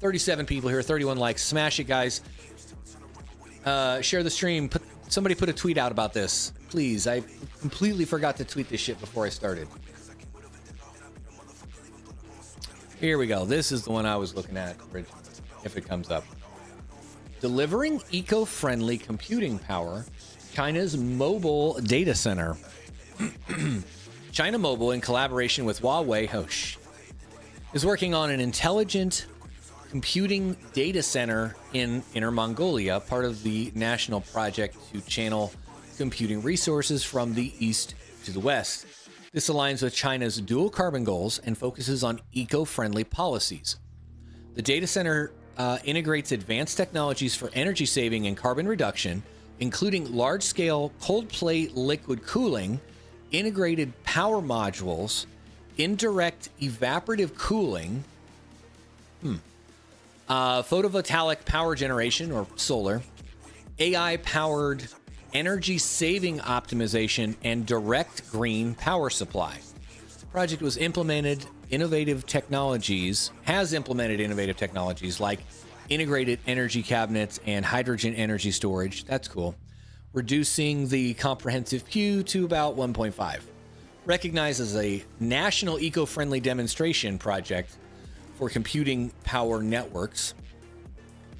37 people here, 31 likes. Smash it, guys. Share the stream. Somebody put a tweet out about this. Please, I completely forgot to tweet this shit before I started. Here we go. This is the one I was looking at, if it comes up. Delivering eco-friendly computing power, China's mobile data center. China Mobile, in collaboration with Huawei, is working on an intelligent computing data center in Inner Mongolia, part of the national project to channel computing resources from the east to the west. This aligns with China's dual carbon goals and focuses on eco-friendly policies. The data center integrates advanced technologies for energy saving and carbon reduction, including large-scale cold plate liquid cooling, integrated power modules, indirect evaporative cooling, photovoltaic power generation or solar, AI-powered energy saving optimization, and direct green power supply. The project has implemented innovative technologies like integrated energy cabinets and hydrogen energy storage. That's cool. Reducing the comprehensive queue to about 1.5. Recognized as a national eco-friendly demonstration project for computing power networks,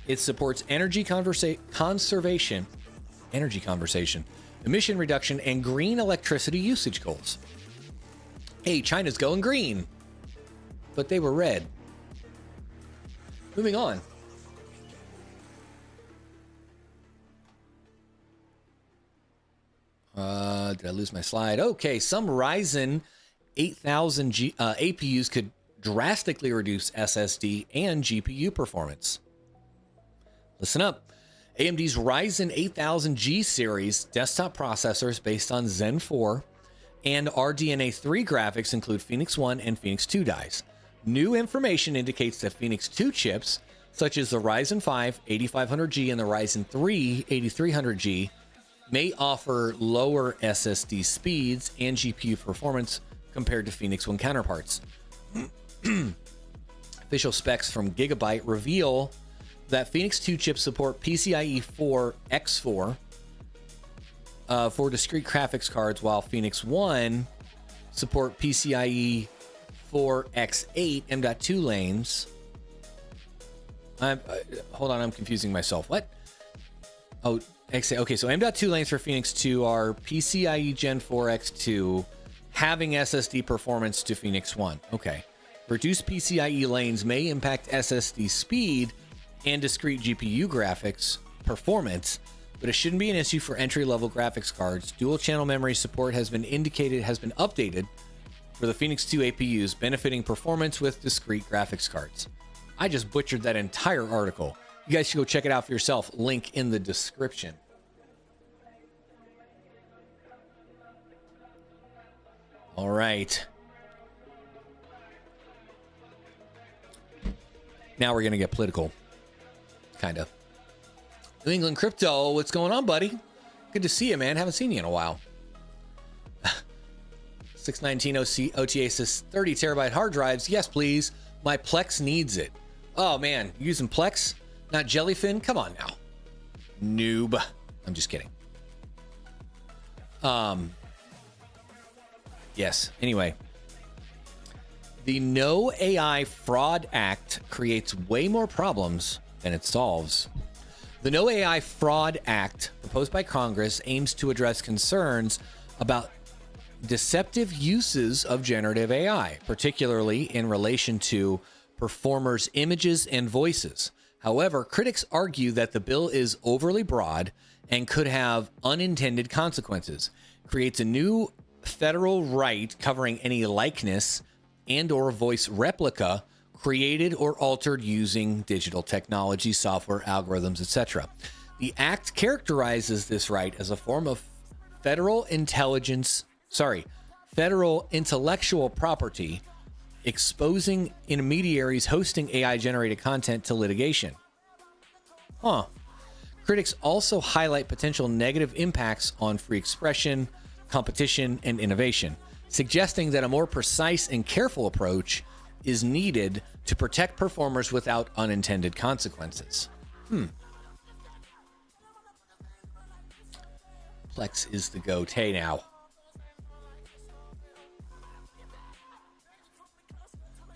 it supports energy conservation, emission reduction, and green electricity usage goals. Hey, China's going green, but they were red. Moving on. Did I lose my slide? Okay, some Ryzen 8000 APUs could drastically reduce SSD and GPU performance. Listen up. AMD's Ryzen 8000G series desktop processors based on Zen 4 and RDNA 3 graphics include Phoenix 1 and Phoenix 2 dies. New information indicates that Phoenix 2 chips, such as the Ryzen 5 8500G and the Ryzen 3 8300G, may offer lower SSD speeds and GPU performance compared to Phoenix 1 counterparts. Official specs from Gigabyte reveal that Phoenix 2 chips support PCIe 4x4 for discrete graphics cards, while Phoenix 1 support PCIe 4x8 M.2 lanes. Hold on, I'm confusing myself. What? Oh, okay, so M.2 lanes for Phoenix 2 are PCIe Gen 4x2 having SSD performance to Phoenix 1. Okay. Reduced PCIe lanes may impact SSD speed and discrete GPU graphics performance, but it shouldn't be an issue for entry-level graphics cards. Dual channel memory support has been updated for the Phoenix 2 APUs, benefiting performance with discrete graphics cards. I just butchered that entire article. You guys should go check it out for yourself. Link in the description. All right. Now we're going to get political. Kind of. New England Crypto, what's going on, buddy? Good to see you, man. Haven't seen you in a while. 619 OTA says 30 terabyte hard drives. Yes, please. My Plex needs it. Oh, man. You using Plex? Not Jellyfin? Come on now. Noob. I'm just kidding. Yes. Anyway. The No AI Fraud Act creates way more problems than it solves. The No AI Fraud Act, proposed by Congress, aims to address concerns about deceptive uses of generative AI, particularly in relation to performers' images and voices. However, critics argue that the bill is overly broad and could have unintended consequences, creates a new federal right covering any likeness and/or voice replica created or altered using digital technology, software, algorithms, etc. The act characterizes this right as a form of federal intellectual property, exposing intermediaries hosting AI-generated content to litigation. Critics also highlight potential negative impacts on free expression, competition, and innovation, suggesting that a more precise and careful approach is needed to protect performers without unintended consequences. Plex is the go-to now.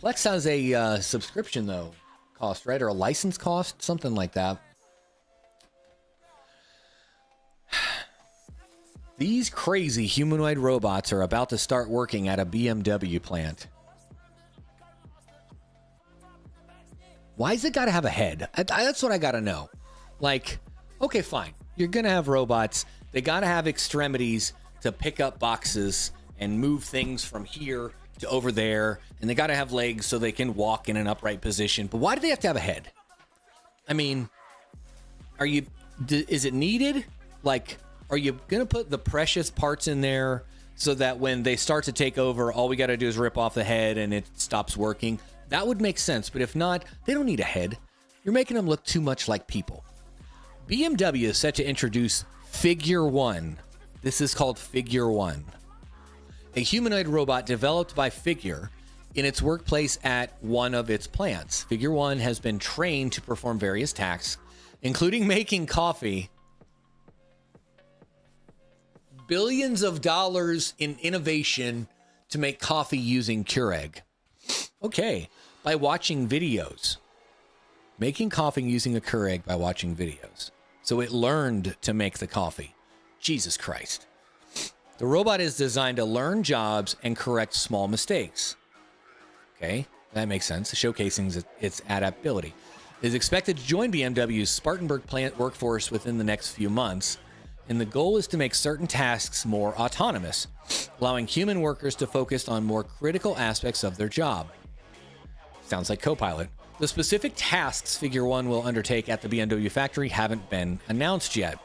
Plex has a subscription, though, cost, right? Or a license cost, something like that. These crazy humanoid robots are about to start working at a BMW plant. Why's it got to have a head? That's what I got to know. Like, okay, fine. You're going to have robots. They got to have extremities to pick up boxes and move things from here to over there. And they got to have legs so they can walk in an upright position. But why do they have to have a head? I mean, is it needed? Like, are you going to put the precious parts in there so that when they start to take over, all we got to do is rip off the head and it stops working? That would make sense, but if not, they don't need a head. You're making them look too much like people. BMW is set to introduce Figure 1. This is called Figure 1. A humanoid robot developed by Figure in its workplace at one of its plants. Figure 1 has been trained to perform various tasks, including making coffee. Billions of dollars in innovation to make coffee using Keurig. Okay, by watching videos. Making coffee using a Keurig by watching videos. So it learned to make the coffee. Jesus Christ. The robot is designed to learn jobs and correct small mistakes. Okay, that makes sense. Showcasing its adaptability. is expected to join BMW's Spartanburg plant workforce within the next few months, and the goal is to make certain tasks more autonomous, allowing human workers to focus on more critical aspects of their job. Sounds like CoPilot. The specific tasks Figure 1 will undertake at the BMW factory haven't been announced yet.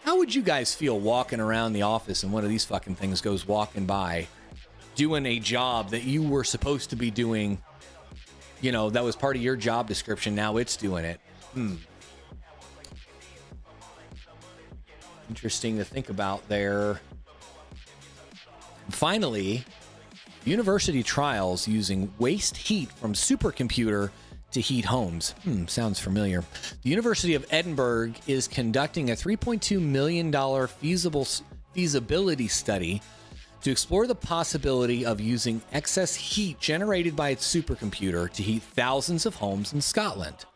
How would you guys feel walking around the office and one of these fucking things goes walking by, doing a job that you were supposed to be doing, you know, that was part of your job description, now it's doing it? Interesting to think about there. Finally, university trials using waste heat from supercomputer to heat homes. Sounds familiar. The University of Edinburgh is conducting a $3.2 million feasibility study to explore the possibility of using excess heat generated by its supercomputer to heat thousands of homes in Scotland.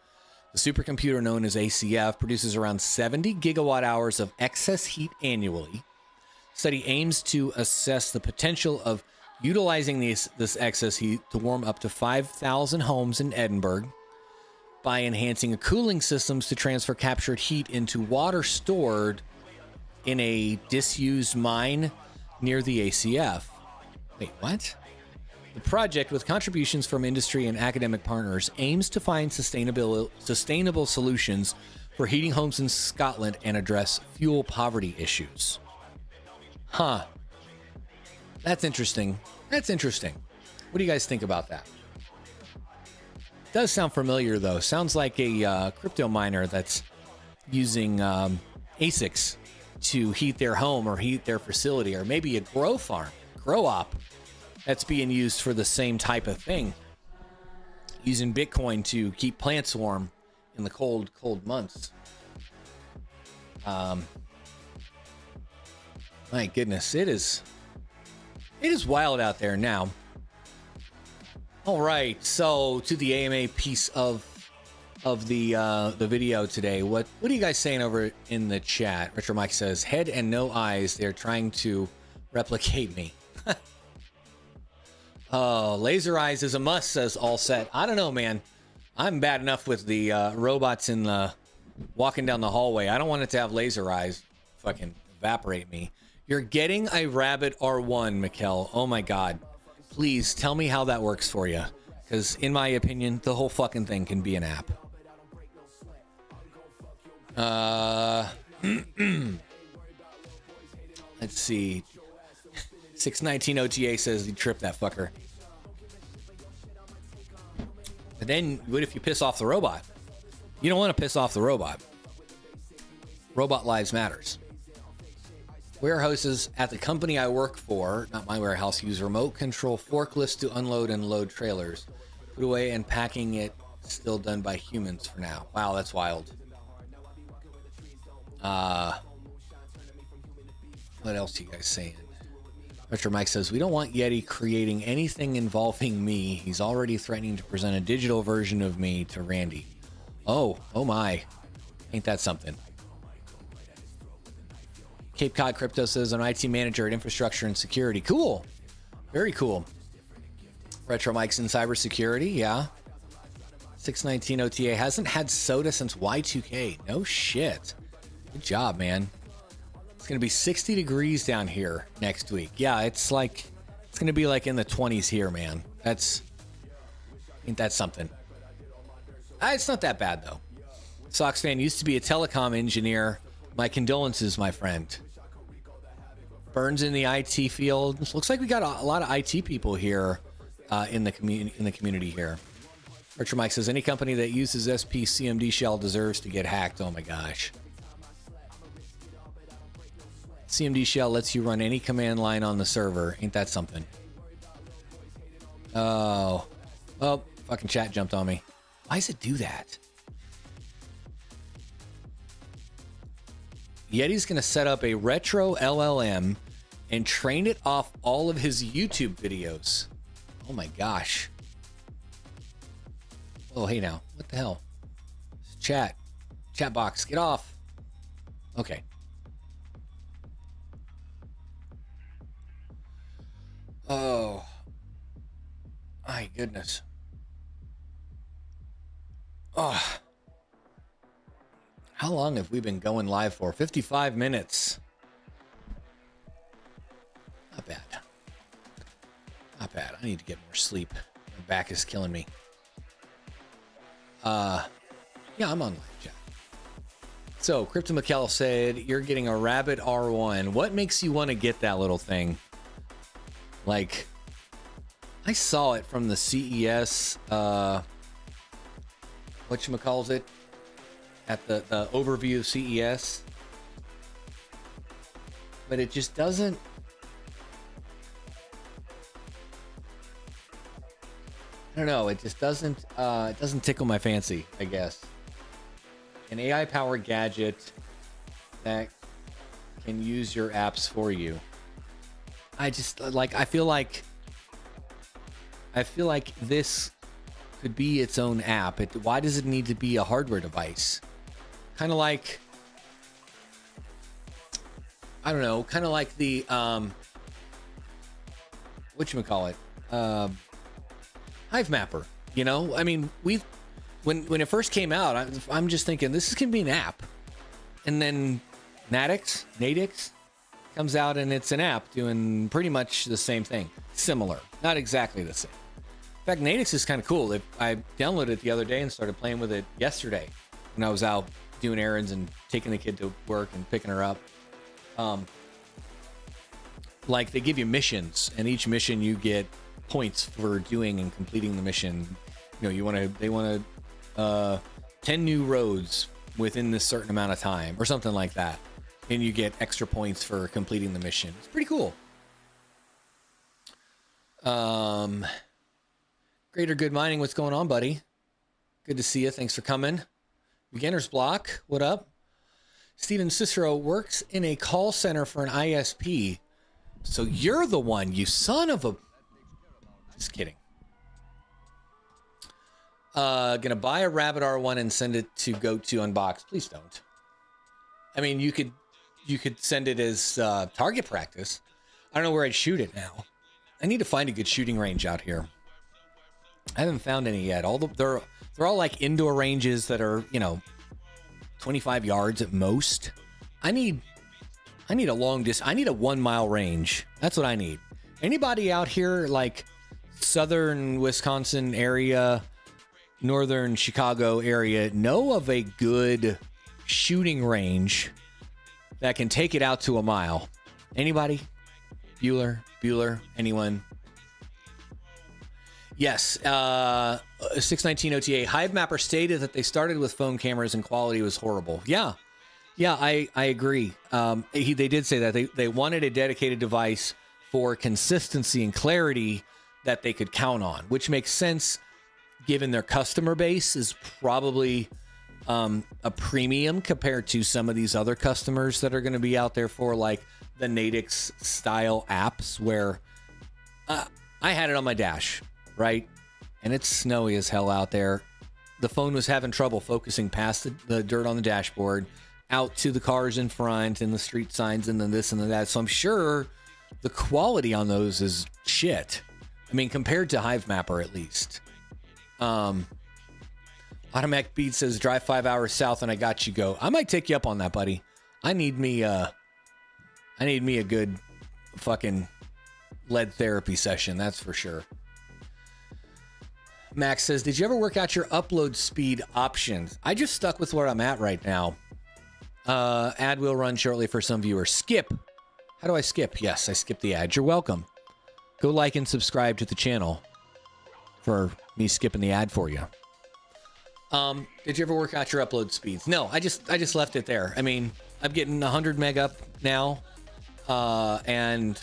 The supercomputer, known as ACF, produces around 70 gigawatt hours of excess heat annually. The study aims to assess the potential of utilizing this excess heat to warm up to 5,000 homes in Edinburgh by enhancing cooling systems to transfer captured heat into water stored in a disused mine near the ACF. Wait, what? The project, with contributions from industry and academic partners, aims to find sustainable solutions for heating homes in Scotland and address fuel poverty issues. Huh. That's interesting. That's interesting. What do you guys think about that? Does sound familiar, though. Sounds like a crypto miner that's using ASICs to heat their home or heat their facility, or maybe a grow farm, grow op, that's being used for the same type of thing, using Bitcoin to keep plants warm in the cold months. My goodness, it is wild out there now. All right, so to the AMA piece of the video today, what are you guys saying over in the chat? Retro Mike says, head and no eyes. They're trying to replicate me. Oh, laser eyes is a must, says All Set. I don't know, man. I'm bad enough with the robots in the walking down the hallway. I don't want it to have laser eyes fucking evaporate me. You're getting a Rabbit R1, Mikkel. Oh my God. Please tell me how that works for you. Because in my opinion, the whole fucking thing can be an app. Let's see. 619 OTA says you tripped that fucker. But then what if you piss off the robot? You don't want to piss off the robot. Robot lives matters. Warehouses at the company I work for, not my warehouse, use remote control forklifts to unload and load trailers. Put away and packing it still done by humans for now. Wow, that's wild. What else are you guys saying? Retro Mike says, we don't want Yeti creating anything involving me. He's already threatening to present a digital version of me to Randy. Oh my. Ain't that something? Cape Cod Crypto says, I'm an IT manager at infrastructure and security. Cool. Very cool. Retro Mike's in cybersecurity. Yeah. 619 OTA hasn't had soda since Y2K. No shit. Good job, man. It's going to be 60 degrees down here next week. Yeah, it's going to be like in the 20s here, man. Ain't that something? It's not that bad, though. Sox fan used to be a telecom engineer. My condolences, my friend. Burns in the IT field. Looks like we got a lot of IT people here in the community here. Richard Mike says, any company that uses SP CMD shell deserves to get hacked. Oh my gosh. CMD shell lets you run any command line on the server. Ain't that something? Oh, fucking chat jumped on me. Why does it do that? Yeti's going to set up a retro LLM and train it off all of his YouTube videos. Oh my gosh. Oh, hey now. What the hell? Chat box, get off. Okay. Oh, my goodness. Oh, How long have we been going live for? 55 minutes. Not bad. Not bad. I need to get more sleep. My back is killing me. Yeah, I'm on live chat. So, Crypto McKell said, you're getting a Rabbit R1. What makes you want to get that little thing? Like, I saw it from the CES, whatchamacallit, at the overview of CES. But it just doesn't... I don't know. It just doesn't. It doesn't tickle my fancy, I guess. An AI-powered gadget that can use your apps for you. I just like. I feel like this could be its own app. Why does it need to be a hardware device? Kind of like. I don't know. Kind of like the whatchamacallit? Hive Mapper, you know. I mean, when it first came out, I'm just thinking this is gonna be an app, and then Nadix comes out and it's an app doing pretty much the same thing, similar, not exactly the same. In fact, Nadix is kind of cool. I downloaded it the other day and started playing with it yesterday when I was out doing errands and taking the kid to work and picking her up. Like they give you missions, and each mission you get points for doing and completing the mission. You know, they want to 10 new roads within this certain amount of time or something like that, and you get extra points for completing the mission. It's pretty cool. Greater Good Mining, what's going on, buddy? Good to see you. Thanks for coming. Beginner's Block, what up? Steven Cicero works in a call center for an ISP. So you're the one, you son of a... Just kidding. Gonna buy a Rabbit R1 and send it to go to unbox. Please don't. I mean, you could send it as target practice. I don't know where I'd shoot it now. I need to find a good shooting range out here. I haven't found any yet. They're all like indoor ranges that are, you know, 25 yards at most. I need a long distance. I need a 1 mile range. That's what I need. Anybody out here like southern Wisconsin area, northern Chicago area, know of a good shooting range that can take it out to 1 mile? Anybody? Bueller, anyone? Yes. 619 OTA. Hive Mapper stated that they started with phone cameras and quality was horrible. Yeah, I agree. They did say that they wanted a dedicated device for consistency and clarity that they could count on, which makes sense given their customer base is probably a premium compared to some of these other customers that are going to be out there for like the Nadix style apps where I had it on my dash, right? And it's snowy as hell out there. The phone was having trouble focusing past the dirt on the dashboard out to the cars in front and the street signs and then this and then that. So I'm sure the quality on those is shit. I mean, compared to Hive Mapper, at least. Automatic Beat says, drive 5 hours south and I got you, go. I might take you up on that, buddy. I need me a good fucking lead therapy session, that's for sure. Max says, did you ever work out your upload speed options? I just stuck with where I'm at right now. Ad will run shortly for some viewers. Skip. How do I skip? Yes, I skip the ad. You're welcome. Go like and subscribe to the channel for me skipping the ad for you. Did you ever work out your upload speeds? No, I just left it there. I mean, I'm getting 100 meg up now, and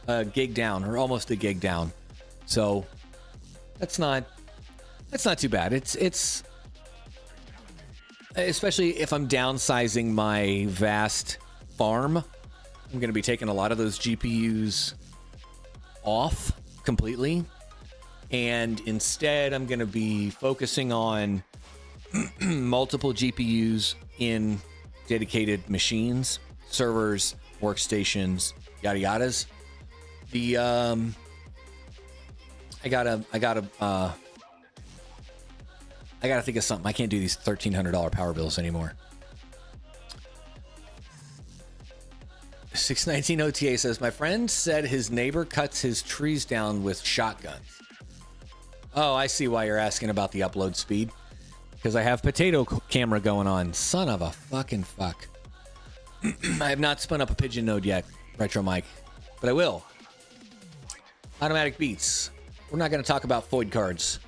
a gig down, or almost a gig down. So that's not too bad. It's especially if I'm downsizing my vast farm. I'm going to be taking a lot of those GPUs off completely, and instead I'm going to be focusing on multiple GPUs in dedicated machines, servers, workstations, yada yadas. The I gotta think of something. I can't do these $1,300 power bills anymore. 619 OTA says, my friend said his neighbor cuts his trees down with shotguns. Oh, I see why you're asking about the upload speed. Because I have potato camera going on. Son of a fucking fuck. I have not spun up a pigeon node yet, Retro Mike. But I will. Automatic beats. We're not going to talk about Foyd cards.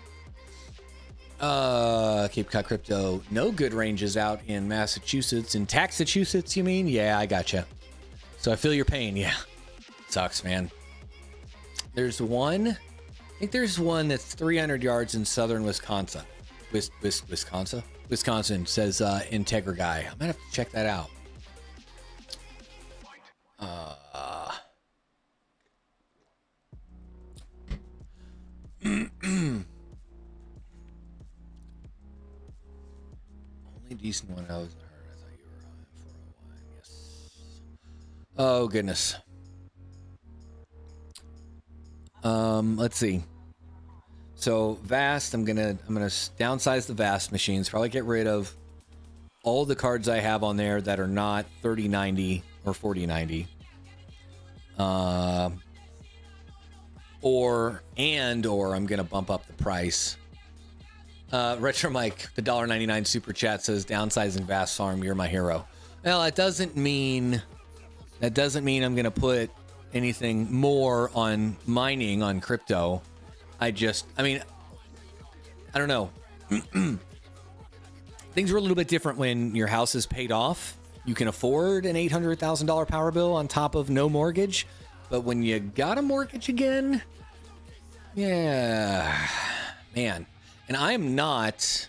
Cape Cod Crypto. No good ranges out in Massachusetts. In Taxachusetts, you mean? Yeah, I gotcha. So I feel your pain. Yeah. Sucks, man. There's one. I think there's one that's 300 yards in southern Wisconsin. Wisconsin? Wisconsin, says Integra Guy. I might have to check that out. Only decent one I was heard. I thought you were on 401. Yes. Oh goodness. Let's see. So Vast, I'm gonna downsize the Vast machines. Probably get rid of all the cards I have on there that are not 3090 or 4090. Or I'm gonna bump up the price. Retro Mike, the $1.99 super chat says downsizing Vast Farm, you're my hero. Well, that doesn't mean I'm gonna put anything more on mining on crypto. I mean, I don't know. Things are a little bit different when your house is paid off. You can afford an $800,000 power bill on top of no mortgage. But when you got a mortgage again, yeah, man. And I'm not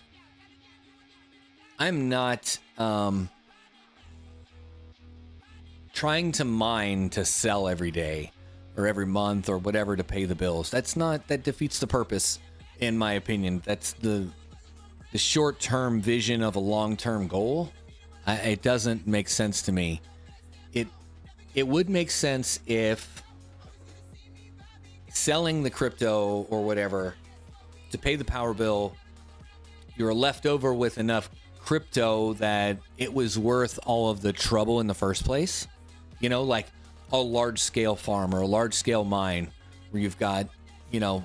trying to mine to sell every day or every month or whatever to pay the bills. That defeats the purpose, in my opinion. That's the short-term vision of a long-term goal. It doesn't make sense to me. It would make sense if selling the crypto or whatever to pay the power bill, you're left over with enough crypto that it was worth all of the trouble in the first place. You know, like a large scale farm or a large scale mine where you've got,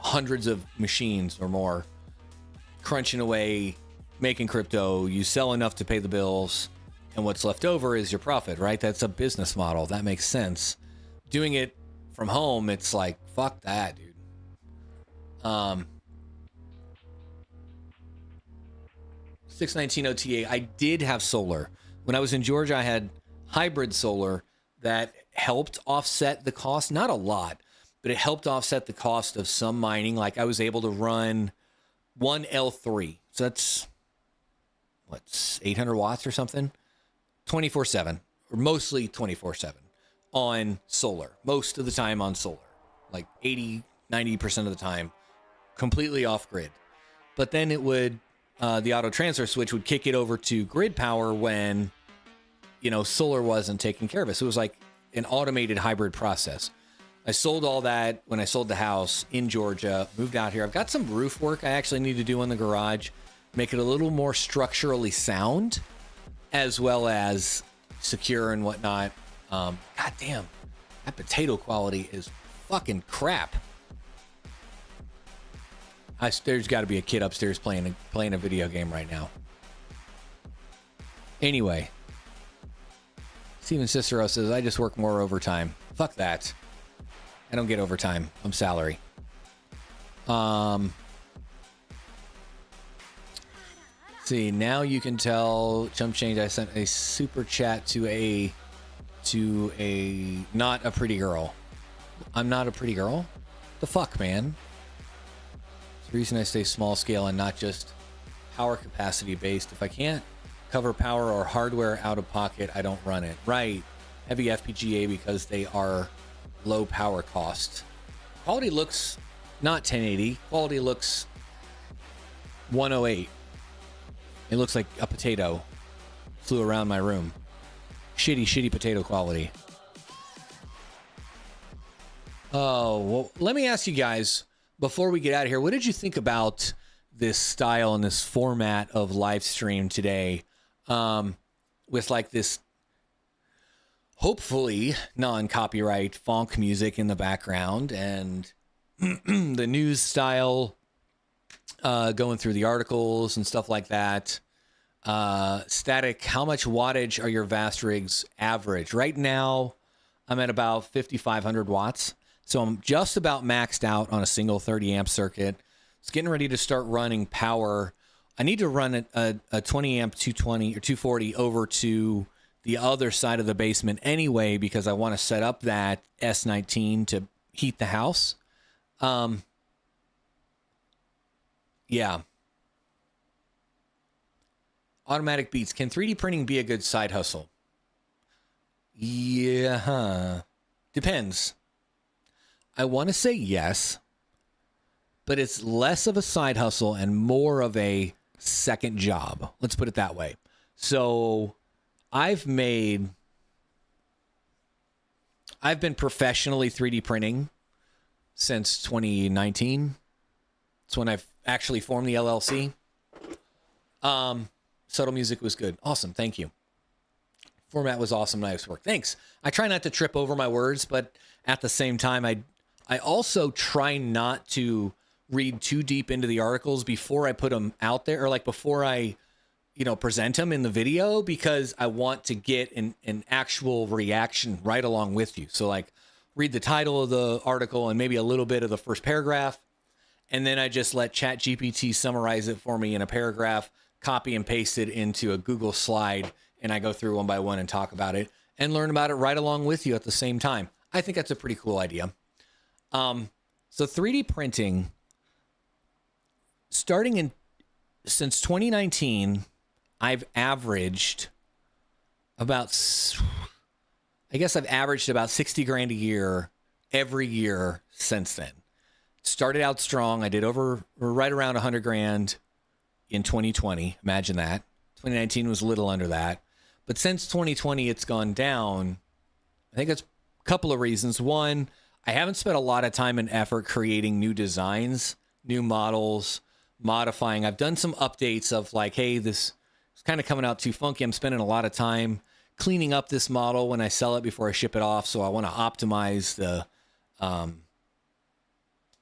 hundreds of machines or more crunching away, making crypto. You sell enough to pay the bills, and what's left over is your profit, right? That's a business model. That makes sense. Doing it from home, it's like, fuck that, dude. 619 OTA. I did have solar. When I was in Georgia, I had hybrid solar that helped offset the cost. Not a lot, but it helped offset the cost of some mining. Like I was able to run one L3. So that's, 800 watts or something? 24/7, or mostly 24/7 on solar. Most of the time on solar. Like 80, 90% of the time. Completely off grid. But then it would, the auto transfer switch would kick it over to grid power when, solar wasn't taking care of it. So it was like an automated hybrid process. I sold all that when I sold the house in Georgia, moved out here. I've got some roof work I actually need to do in the garage, make it a little more structurally sound, as well as secure and whatnot. God damn, that potato quality is fucking crap. There's got to be a kid upstairs playing a video game right now. Anyway, Steven Cicero says, I just work more overtime. Fuck that. I don't get overtime. I'm salary. See, now you can tell Chump Change I sent a super chat to a not a pretty girl. I'm not a pretty girl? The fuck, man? It's the reason I stay small scale and not just power capacity based. If I can't cover power or hardware out of pocket, I don't run it. Right. Heavy FPGA because they are low power cost. Quality looks not 1080. Quality looks 108. It looks like a potato flew around my room. Shitty potato quality. Oh, well, let me ask you guys, before we get out of here, what did you think about this style and this format of live stream today? With like this hopefully non-copyright funk music in the background, and the news style going through the articles and stuff like that. Static, how much wattage are your VAST rigs average? Right now, I'm at about 5,500 watts. So I'm just about maxed out on a single 30 amp circuit. It's getting ready to start running power. I need to run a 20 amp 220 or 240 over to the other side of the basement anyway, because I want to set up that S19 to heat the house. Yeah. Automatic beats. Can 3D printing be a good side hustle? Yeah. Depends. I want to say yes, but it's less of a side hustle and more of a second job. Let's put it that way. So I've been professionally 3D printing since 2019. It's when I've actually formed the LLC. Subtle music was good. Awesome. Thank you. Format was awesome. Nice work. Thanks. I try not to trip over my words, but at the same time, I also try not to read too deep into the articles before I put them out there, or like before I, present them in the video, because I want to get an actual reaction right along with you. So like read the title of the article and maybe a little bit of the first paragraph. And then I just let ChatGPT summarize it for me in a paragraph, copy and paste it into a Google slide, and I go through one by one and talk about it and learn about it right along with you at the same time. I think that's a pretty cool idea. So 3D printing, since 2019, I've averaged about 60 grand a year every year since then. Started out strong. I did right around 100 grand in 2020. Imagine that. 2019 was a little under that. But since 2020, it's gone down. I think it's a couple of reasons. One, I haven't spent a lot of time and effort creating new designs, new models, modifying. I've done some updates of like, hey, this is kind of coming out too funky. I'm spending a lot of time cleaning up this model when I sell it before I ship it off. So I want to optimize the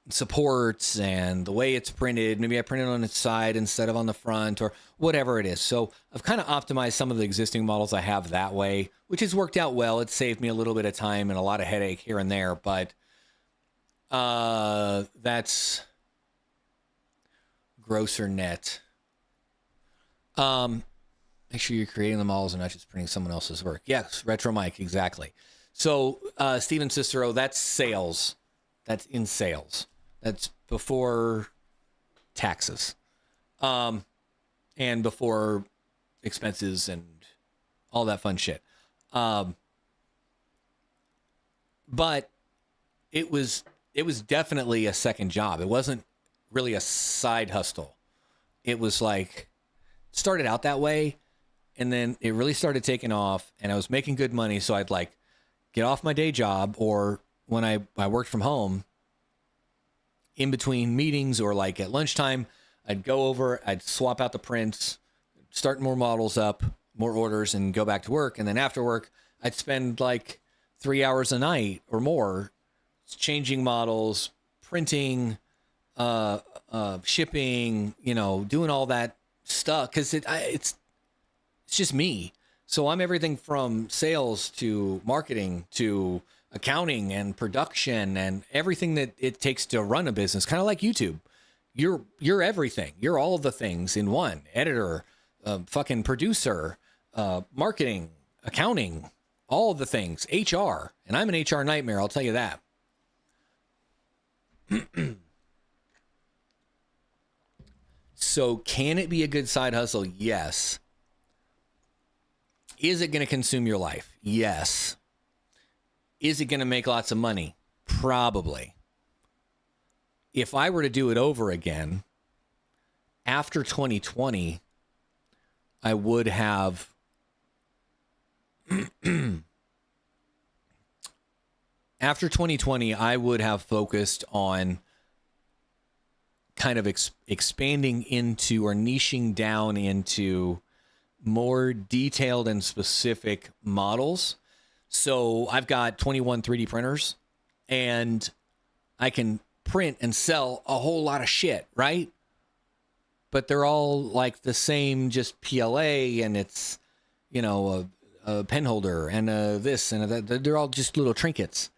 supports and the way it's printed. Maybe I print it on its side instead of on the front, or whatever it is. So I've kind of optimized some of the existing models I have that way, which has worked out well. It saved me a little bit of time and a lot of headache here and there, but that's gross or net. Make sure you're creating the models and not just printing someone else's work. Yes, Retro Mike, exactly. So Steven Cicero, that's sales. That's in sales. That's before taxes, and before expenses and all that fun shit. But it was definitely a second job. It wasn't really a side hustle. It was like, started out that way, and then it really started taking off, and I was making good money. So I'd like get off my day job, or when I worked from home, in between meetings or like at lunchtime, I'd go over, I'd swap out the prints, start more models up, more orders, and go back to work. And then after work, I'd spend like 3 hours a night or more changing models, printing, shipping, doing all that stuff. Cause it's just me. So I'm everything from sales to marketing to accounting and production and everything that it takes to run a business. Kind of like YouTube. You're everything. You're all of the things in one. Editor, fucking producer, marketing, accounting, all of the things. HR. And I'm an HR nightmare, I'll tell you that. So can it be a good side hustle? Yes. Is it going to consume your life? Yes. Is it going to make lots of money? Probably. If I were to do it over again, after 2020, I would have after 2020, I would have focused on kind of expanding into or niching down into more detailed and specific models. So I've got 21 3D printers, and I can print and sell a whole lot of shit, right? But they're all like the same, just PLA, and it's, you know, a pen holder and this and that. They're all just little trinkets.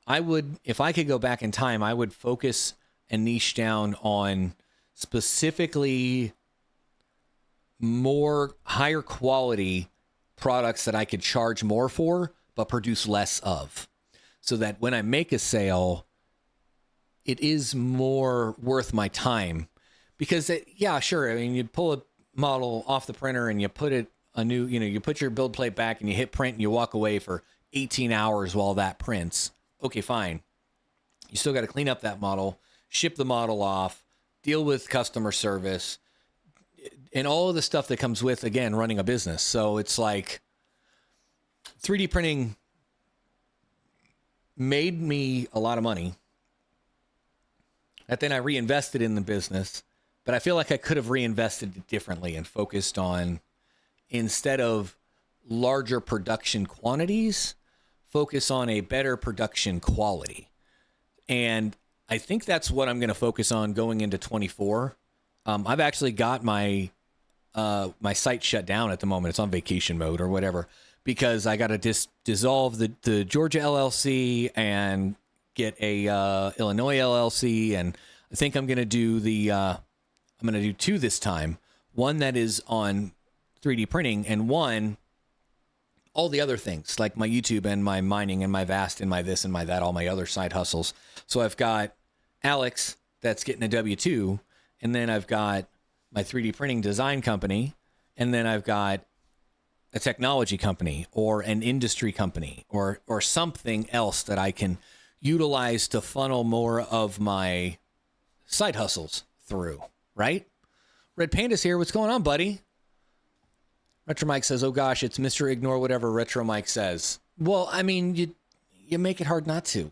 I would, if I could go back in time, I would focus and niche down on specifically more higher quality products that I could charge more for, but produce less of, so that when I make a sale, it is more worth my time. Because yeah, sure. I mean, you pull a model off the printer and you put it you put your build plate back and you hit print and you walk away for 18 hours while that prints. Okay, fine. You still got to clean up that model, ship the model off, deal with customer service, and all of the stuff that comes with, again, running a business. So it's like 3D printing made me a lot of money that then I reinvested in the business. But I feel like I could have reinvested it differently and focused on, instead of larger production quantities, focus on a better production quality. And I think that's what I'm going to focus on going into 24. I've actually got my site shut down at the moment. It's on vacation mode or whatever, because I got to dissolve the Georgia LLC and get a Illinois LLC. And I think I'm going to do I'm going to do two this time. One that is on 3D printing, and one, all the other things like my YouTube and my mining and my Vast and my this and my that, all my other side hustles. So I've got Alex that's getting a W-2, and then I've got my 3D printing design company, and then I've got a technology company or an industry company or something else that I can utilize to funnel more of my side hustles through, right? Red Panda's here. What's going on, buddy? Retro Mike says, oh gosh, it's Mr. Ignore whatever Retro Mike says. Well, I mean, you make it hard not to.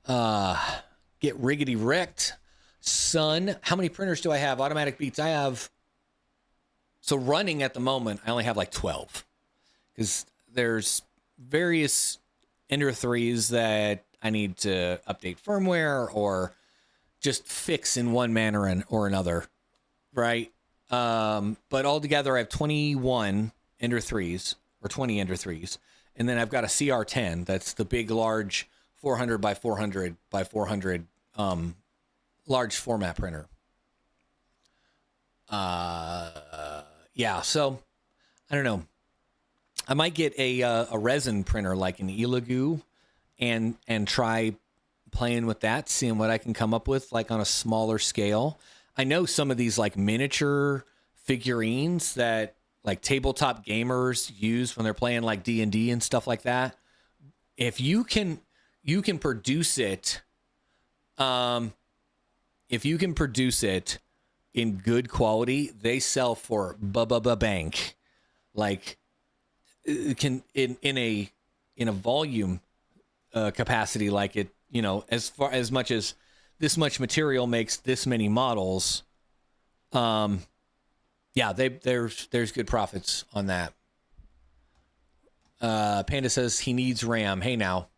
Get riggedy wrecked. Son, how many printers do I have? Automatic Beats, I have... So running at the moment, I only have like 12. Because there's various Ender 3s that I need to update firmware or just fix in one manner or another, right? But altogether, I have 21 Ender 3s, or 20 Ender 3s. And then I've got a CR10. That's the big, large 400 by 400 by 400 large format printer. Yeah, so I don't know. I might get a resin printer like an Elegoo and try playing with that, seeing what I can come up with like on a smaller scale. I know some of these like miniature figurines that like tabletop gamers use when they're playing like D&D and stuff like that. If you can produce it, if you can produce it in good quality, they sell for bank. Like it can in a volume capacity, like it, you know, as much as this much material makes this many models. Yeah, there's good profits on that. Panda says he needs RAM. Hey now.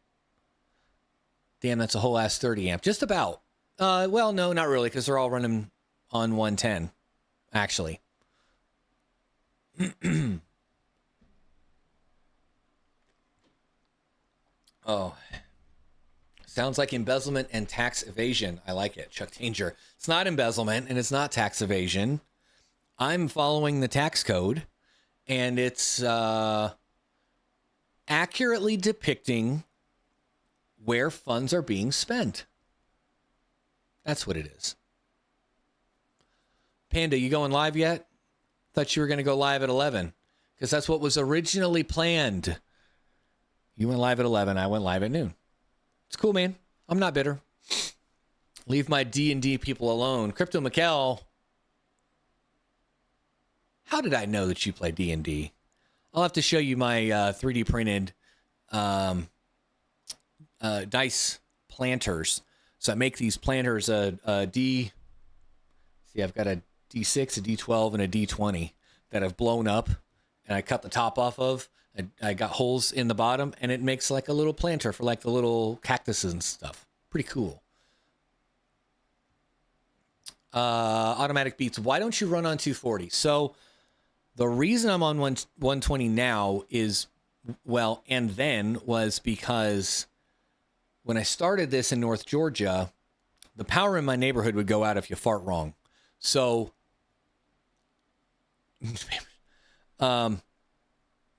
Damn, that's a whole ass 30 amp. Just about. Well, no, not really, because they're all running on 110, actually. Oh. Sounds like embezzlement and tax evasion. I like it. Chuck Danger. It's not embezzlement and it's not tax evasion. I'm following the tax code, and it's accurately depicting where funds are being spent. That's what it is. Panda, you going live yet? Thought you were going to go live at 11, because that's what was originally planned. You went live at 11. I went live at noon. It's cool, man. I'm not bitter. Leave my D&D people alone. Crypto Mikkel. How did I know that you play D&D? I'll have to show you my 3D printed dice planters. So I make these planters See, I've got a D6, a D12, and a D20 that have blown up and I cut the top off of. I got holes in the bottom, and it makes like a little planter for like the little cactuses and stuff. Pretty cool. Automatic Beats, why don't you run on 240? So the reason I'm on 120 now is, well, and then was because when I started this in North Georgia, the power in my neighborhood would go out if you fart wrong. So the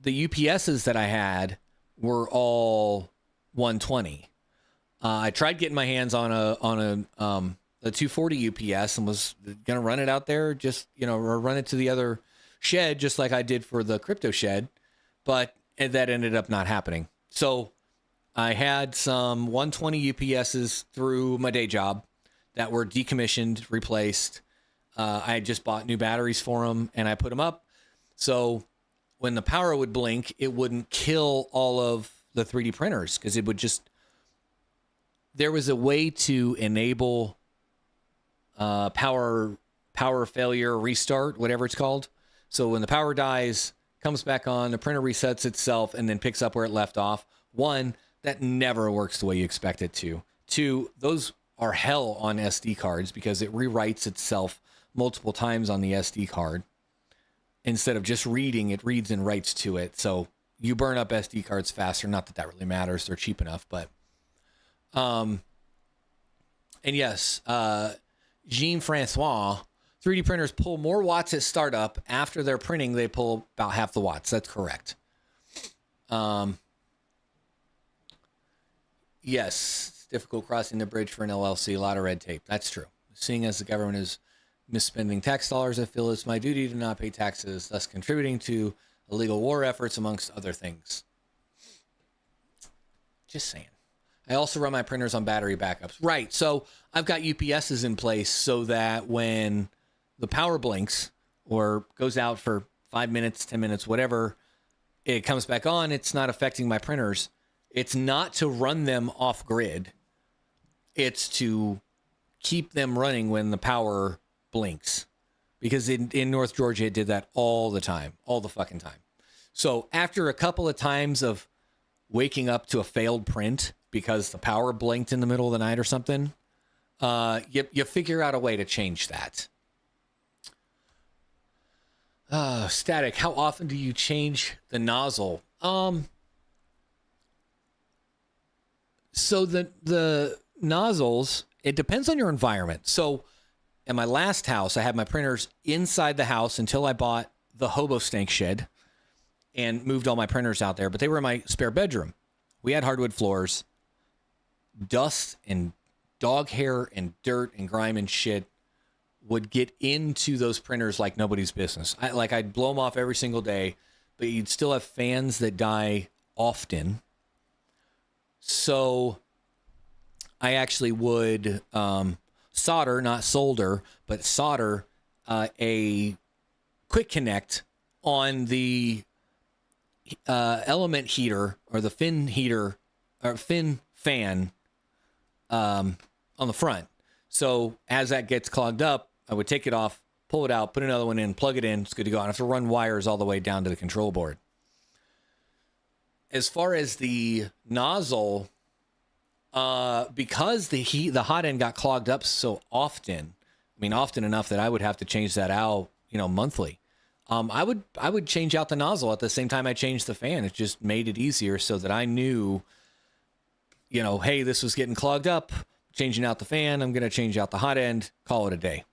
UPSs that I had were all 120. I tried getting my hands on a 240 UPS and was going to run it out there, just, or run it to the other shed, just like I did for the crypto shed, but that ended up not happening. So I had some 120 UPSs through my day job that were decommissioned, replaced. I had just bought new batteries for them, and I put them up. So when the power would blink, it wouldn't kill all of the 3D printers, because it would just... There was a way to enable power failure restart, whatever it's called. So when the power dies, comes back on, the printer resets itself, and then picks up where it left off. One, that never works the way you expect it to. Two, those are hell on SD cards because it rewrites itself multiple times on the SD card. Instead of just reading, it reads and writes to it. So you burn up SD cards faster. Not that that really matters. They're cheap enough, but... and yes, Jean-Francois, 3D printers pull more watts at startup. After they're printing, they pull about half the watts. That's correct. Yes, it's difficult crossing the bridge for an LLC. A lot of red tape. That's true. Seeing as the government is misspending tax dollars, I feel it's my duty to not pay taxes, thus contributing to illegal war efforts, amongst other things. Just saying. I also run my printers on battery backups. Right. So I've got UPSs in place so that when the power blinks or goes out for 5 minutes, 10 minutes, whatever, it comes back on. It's not affecting my printers. It's not to run them off grid. It's to keep them running when the power blinks. Because in North Georgia, it did that all the time, all the fucking time. So after a couple of times of waking up to a failed print because the power blinked in the middle of the night or something, you figure out a way to change that. Static, how often do you change the nozzle? So the nozzles, it depends on your environment. So at my last house, I had my printers inside the house until I bought the hobo stank shed and moved all my printers out there, but they were in my spare bedroom. We had hardwood floors. Dust and dog hair and dirt and grime and shit would get into those printers like nobody's business. I'd blow them off every single day, but you'd still have fans that die often. So I actually would solder, not solder, but solder a quick connect on the element heater or the fin heater or fin fan on the front. So as that gets clogged up, I would take it off, pull it out, put another one in, plug it in. It's good to go. I don't have to run wires all the way down to the control board. As far as the nozzle, because the hot end got clogged up so often, often enough that I would have to change that out, monthly. I would change out the nozzle at the same time I changed the fan. It just made it easier so that I knew, hey, this was getting clogged up, changing out the fan. I'm going to change out the hot end, call it a day.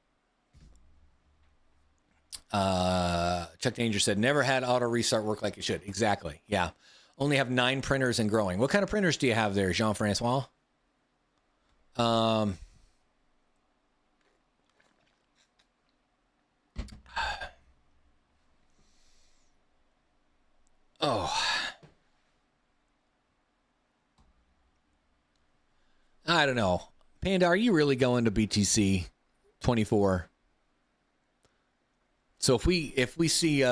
Chuck Danger said, never had auto restart work like it should. Exactly. Yeah. Only have 9 printers and growing. What kind of printers do you have there, Jean-Francois? Oh, I don't know. Panda, are you really going to BTC 24? So if we see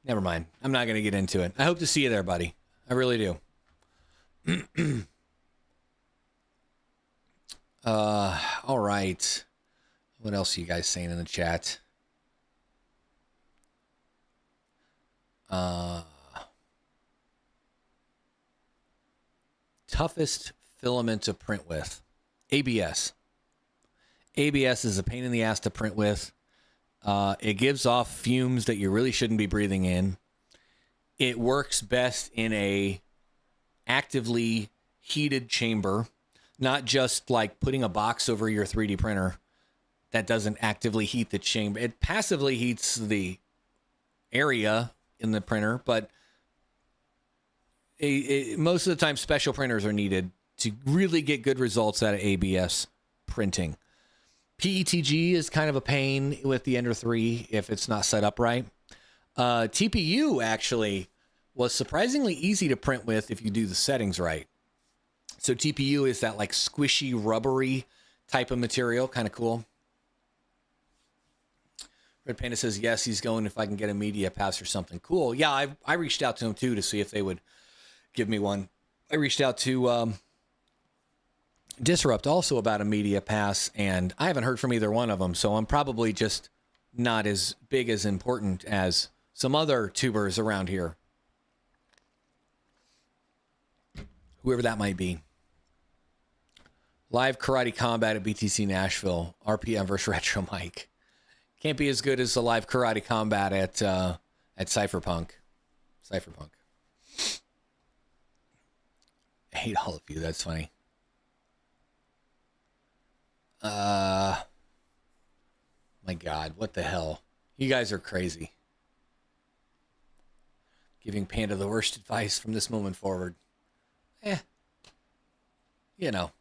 never mind. I'm not going to get into it. I hope to see you there, buddy. I really do. All right. What else are you guys saying in the chat? Toughest filament to print with. ABS. ABS is a pain in the ass to print with. It gives off fumes that you really shouldn't be breathing in. It works best in a actively heated chamber, not just like putting a box over your 3D printer that doesn't actively heat the chamber. It passively heats the area in the printer, but most of the time special printers are needed to really get good results out of ABS printing. PETG is kind of a pain with the Ender 3 if it's not set up right. TPU actually was surprisingly easy to print with if you do the settings right. So TPU is that like squishy, rubbery type of material, kind of cool. Red Panda says, yes, he's going if I can get a media pass or something. Cool. Yeah, I reached out to him too to see if they would give me one. I reached out to Disrupt also about a media pass, and I haven't heard from either one of them, so I'm probably just not as big as important as some other tubers around here. Whoever that might be. Live karate combat at BTC Nashville. RPM versus Retro Mike. Can't be as good as the live karate combat at Cypherpunk. Cypherpunk. I hate all of you. That's funny. My God, what the hell? You guys are crazy. Giving Panda the worst advice from this moment forward. You know.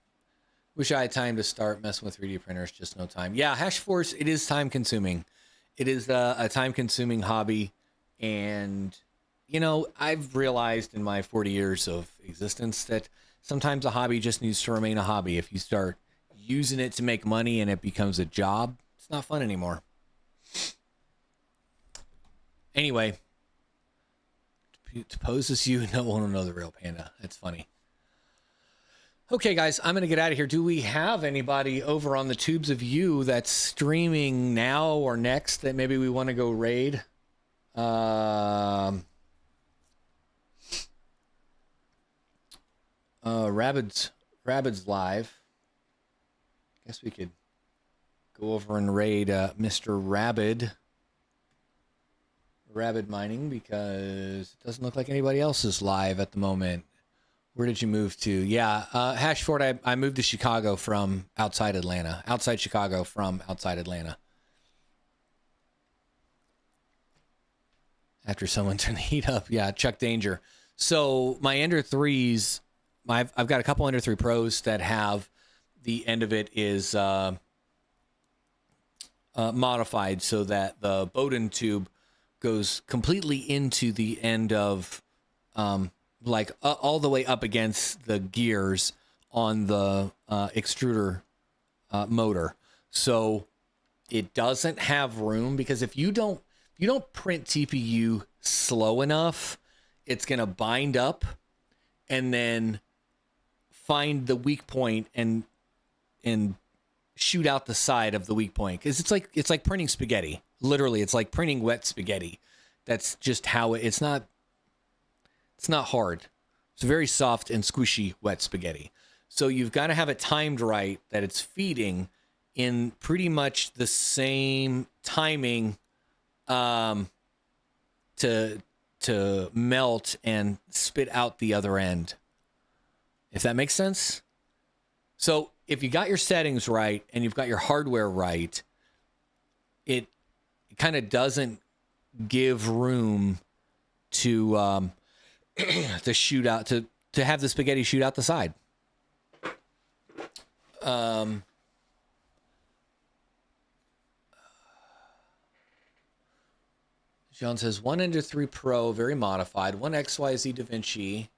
Wish I had time to start messing with 3D printers, just no time. Yeah, HashForce, it is time consuming. It is a time consuming hobby. And, you know, I've realized in my 40 years of existence that sometimes a hobby just needs to remain a hobby. If you start using it to make money and it becomes a job, it's not fun anymore. Anyway, to pose as you, no one will know the real Panda. That's funny. Okay, guys, I'm going to get out of here. Do we have anybody over on the Tubes of You that's streaming now or next that maybe we want to go raid? Rabbids live. Guess we could go over and raid Mr. Rabbid Mining, because it doesn't look like anybody else is live at the moment. Where did you move to? Yeah, Hashford, I moved to Chicago from outside Atlanta. Outside Chicago from outside Atlanta. After someone turned the heat up. Yeah, Chuck Danger. So my Ender 3s, I've got a couple Ender 3 Pros that have the end of it is modified so that the Bowden tube goes completely into the end of... like all the way up against the gears on the extruder motor. So it doesn't have room, because if you don't print TPU slow enough, it's going to bind up and then find the weak point and shoot out the side of the weak point. Because it's like printing spaghetti. Literally, it's like printing wet spaghetti. That's just how it's not hard. It's very soft and squishy wet spaghetti. So you've got to have it timed right, that it's feeding in pretty much the same timing to melt and spit out the other end. If that makes sense? So if you got your settings right and you've got your hardware right, it kind of doesn't give room to to shoot out, to have the spaghetti shoot out the side. John says, one Ender 3 Pro, very modified, one XYZ DaVinci,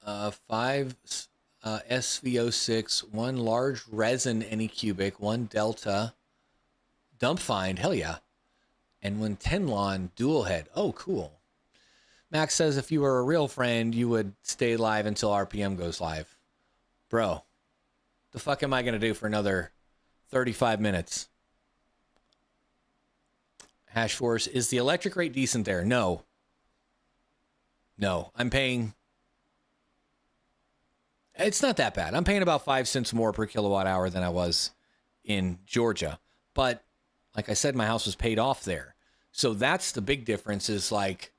5 SV06, one large resin Anycubic, one Delta, dump find, hell yeah, and one Tenlon dual head. Oh, cool. Max says, if you were a real friend, you would stay live until RPM goes live. Bro, the fuck am I going to do for another 35 minutes? Hash Force, is the electric rate decent there? No. No, I'm paying... It's not that bad. I'm paying about 5 cents more per kilowatt hour than I was in Georgia. But like I said, my house was paid off there. So that's the big difference is like...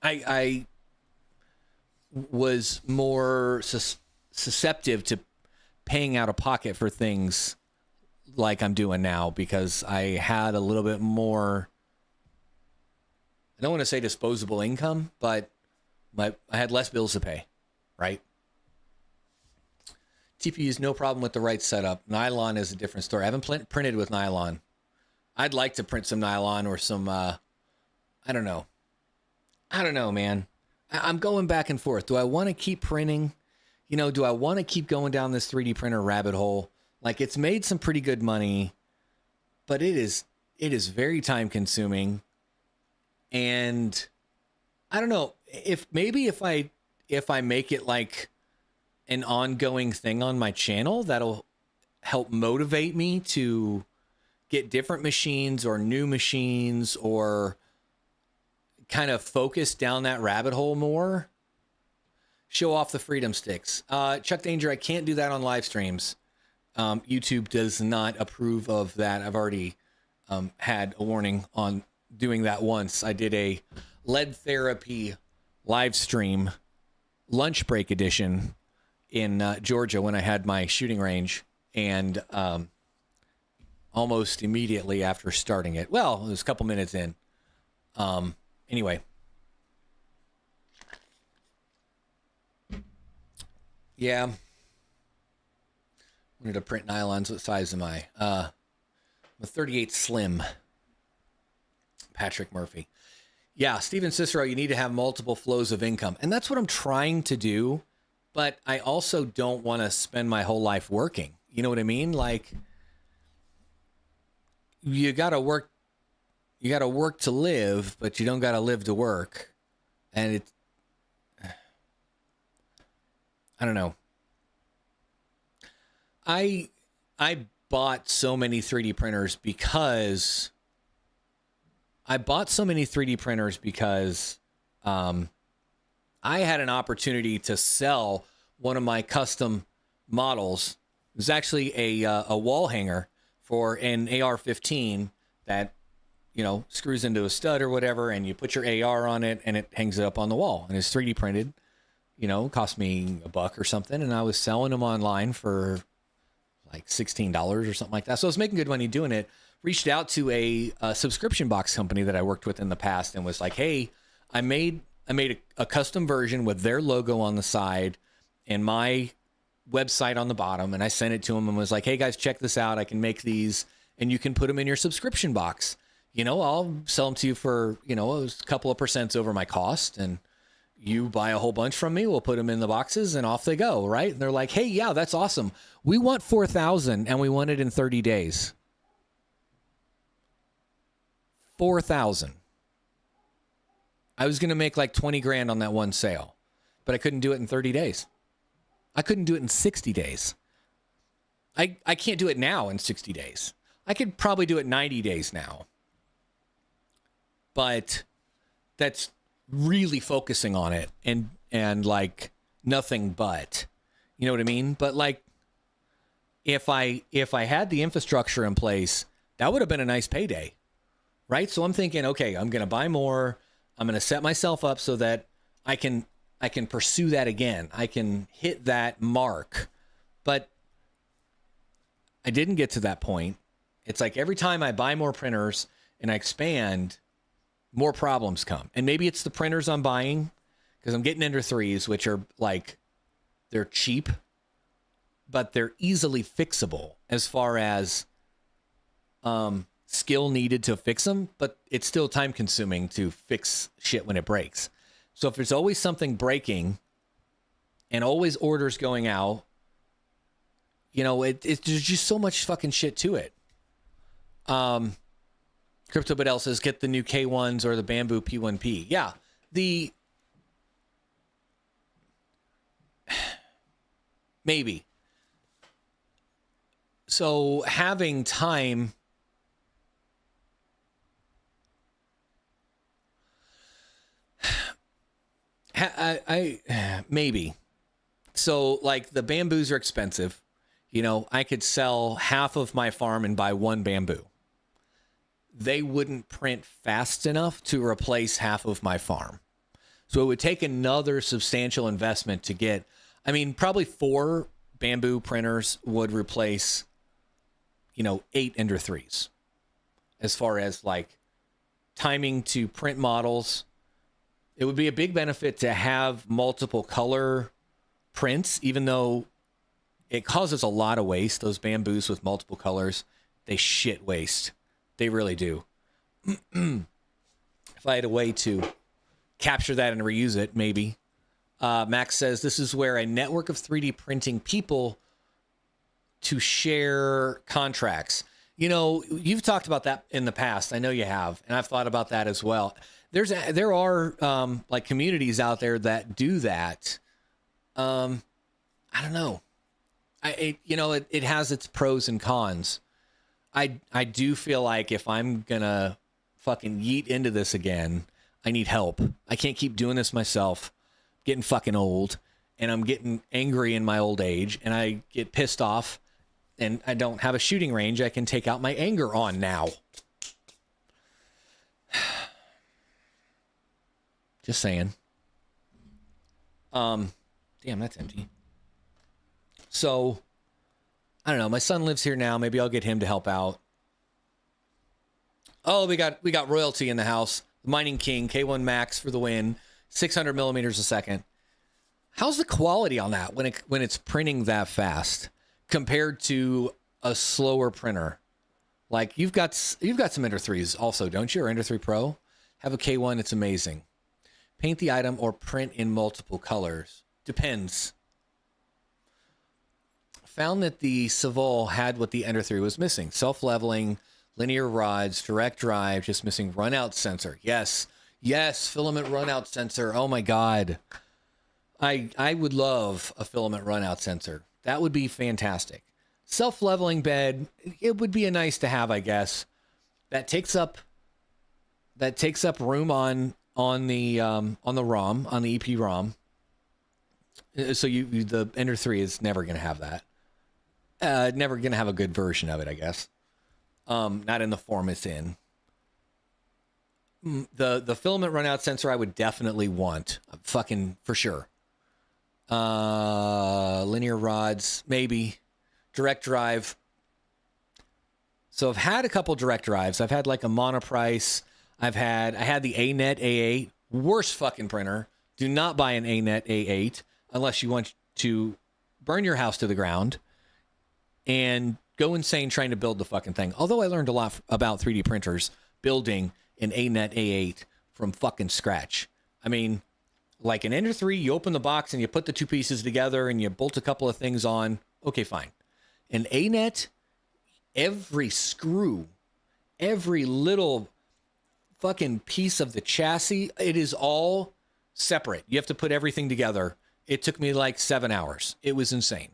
I was more susceptible to paying out of pocket for things like I'm doing now because I had a little bit more, I don't want to say disposable income, but I had less bills to pay, right? TPU's no problem with the right setup. Nylon is a different story. I haven't printed with nylon. I'd like to print some nylon or some, I don't know. I don't know, man. I'm going back and forth. Do I want to keep printing? You know, do I want to keep going down this 3D printer rabbit hole? Like, it's made some pretty good money, but it is very time consuming. And I don't know if I make it like an ongoing thing on my channel, that'll help motivate me to get different machines or new machines or kind of focus down that rabbit hole more. Show off the freedom sticks. Chuck Danger, I can't do that on live streams. YouTube does not approve of that. I've already had a warning on doing that once. I did a lead therapy live stream, lunch break edition in Georgia when I had my shooting range. And almost immediately after starting it, well, it was a couple minutes in. Anyway. Yeah. Wanted to print nylons. What size am I? I'm a 38 slim. Patrick Murphy. Yeah, Steven Cicero, you need to have multiple flows of income. And that's what I'm trying to do. But I also don't want to spend my whole life working. You know what I mean? Like, you got to work. You got to work to live, but you don't got to live to work. And I don't know. I bought so many 3D printers because I had an opportunity to sell one of my custom models. It was actually a wall hanger for an AR-15 that, you know, screws into a stud or whatever, and you put your AR on it and it hangs it up on the wall, and it's 3D printed. You know, it cost me $1 or something, and I was selling them online for like $16 or something like that. So I was making good money doing it. Reached out to a subscription box company that I worked with in the past and was like, hey, I made a custom version with their logo on the side and my website on the bottom, and I sent it to them and was like, hey guys, check this out. I can make these and you can put them in your subscription box. You know, I'll sell them to you for, you know, a couple of percents over my cost, and you buy a whole bunch from me. We'll put them in the boxes and off they go. Right. And they're like, hey, yeah, that's awesome. We want 4,000 and we want it in 30 days. 4,000. I was going to make like 20 grand on that one sale, but I couldn't do it in 30 days. I couldn't do it in 60 days. I can't do it now in 60 days. I could probably do it 90 days now. But that's really focusing on it and like nothing but, you know what I mean? But like, if I had the infrastructure in place, that would have been a nice payday, right? So I'm thinking, okay, I'm going to buy more. I'm going to set myself up so that I can pursue that again. I can hit that mark, but I didn't get to that point. It's like every time I buy more printers and I expand, more problems come. And maybe it's the printers I'm buying because I'm getting Ender 3s, which are like, they're cheap, but they're easily fixable as far as skill needed to fix them, but it's still time consuming to fix shit when it breaks. So if there's always something breaking and always orders going out, you know, there's just so much fucking shit to it. Crypto Badell says, get the new K1s or the Bamboo P1P. Yeah, maybe. So having time, I maybe. So like the bamboos are expensive. You know, I could sell half of my farm and buy one bamboo. They wouldn't print fast enough to replace half of my farm. So it would take another substantial investment to get, I mean, probably 4 bamboo printers would replace, you know, 8 Ender 3s. As far as like timing to print models, it would be a big benefit to have multiple color prints, even though it causes a lot of waste. Those bamboos with multiple colors, they shit waste. They really do. If I had a way to capture that and reuse it, maybe. Max says, this is where a network of 3D printing people to share contracts. You know, you've talked about that in the past. I know you have, and I've thought about that as well. There are like communities out there that do that. I don't know. It has its pros and cons. I do feel like if I'm gonna fucking yeet into this again, I need help. I can't keep doing this myself. I'm getting fucking old, and I'm getting angry in my old age, and I get pissed off, and I don't have a shooting range I can take out my anger on now. Just saying. Damn, that's empty. So, I don't know. My son lives here now. Maybe I'll get him to help out. Oh, we got royalty in the house. Mining King, K1 Max for the win. 600 millimeters a second. How's the quality on that when it's printing that fast compared to a slower printer? Like you've got some Ender 3s also, don't you? Or Ender 3 Pro? Have a K1, it's amazing. Paint the item or print in multiple colors. Depends. Found that the Savol had what the Ender 3 was missing. Self-leveling, linear rods, direct drive, just missing runout sensor. Yes, filament runout sensor. Oh my God. I would love a filament runout sensor. That would be fantastic. Self-leveling bed, it would be a nice to have, I guess. That takes up room on the ROM, on the EPROM. So the Ender 3 is never going to have that. Never going to have a good version of it, I guess. Not in the form it's in. The filament runout sensor I would definitely want. Fucking for sure. Linear rods, maybe. Direct drive. So I've had a couple direct drives. I've had like a Monoprice. I had the ANET A8. Worst fucking printer. Do not buy an ANET A8 unless you want to burn your house to the ground and go insane trying to build the fucking thing. Although I learned a lot about 3D printers building an ANET A8 from fucking scratch. I mean, like an Ender 3, you open the box and you put the 2 pieces together and you bolt a couple of things on. Okay, fine. An ANET, every screw, every little fucking piece of the chassis, it is all separate. You have to put everything together. It took me like 7 hours. It was insane.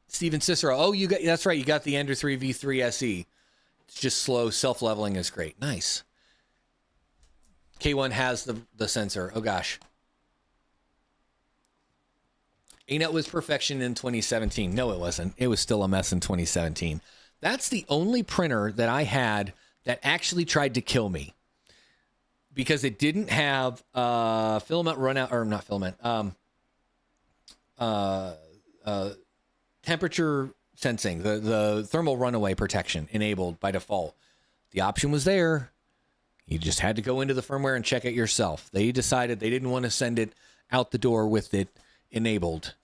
Steven Cicero. Oh, that's right. You got the Ender 3 V3 SE. It's just slow. Self-leveling is great. Nice. K1 has the sensor. Oh, gosh. ANET was perfection in 2017. No, it wasn't. It was still a mess in 2017. That's the only printer that I had that actually tried to kill me because it didn't have filament runout, or not filament, temperature sensing, the thermal runaway protection enabled by default. The option was there. You just had to go into the firmware and check it yourself. They decided they didn't want to send it out the door with it enabled.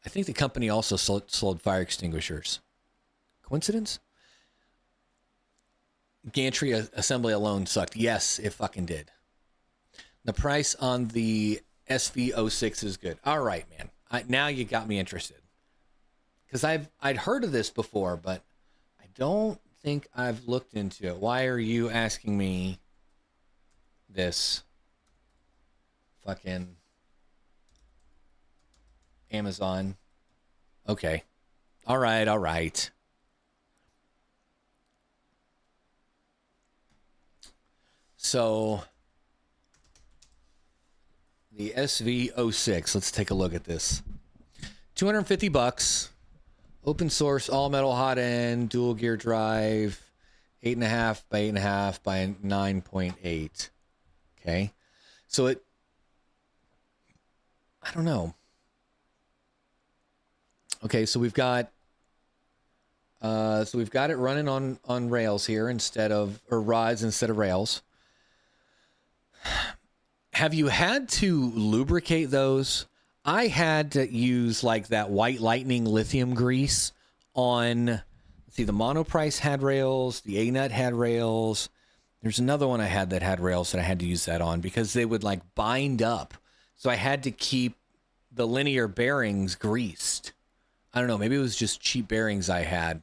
I think the company also sold fire extinguishers. Coincidence? Gantry assembly alone sucked. Yes, it fucking did. The price on the SV06 is good. All right, man. Now you got me interested. Because I'd heard of this before, but I don't think I've looked into it. Why are you asking me this? Fucking Amazon. Okay. All right. All right. So the SV06, let's take a look at this. $250. Open source, all metal hot end, dual gear drive, 8.5 by 8.5 by 9.8. Okay. So it, I don't know. Okay, so we've got it running on rails here instead of, or rods instead of rails. Have you had to lubricate those? I had to use like that White Lightning lithium grease on, let's see, the Monoprice had rails, the A-Nut had rails. There's another one I had that had rails that I had to use that on because they would like bind up. So I had to keep the linear bearings greased. I don't know, maybe it was just cheap bearings I had.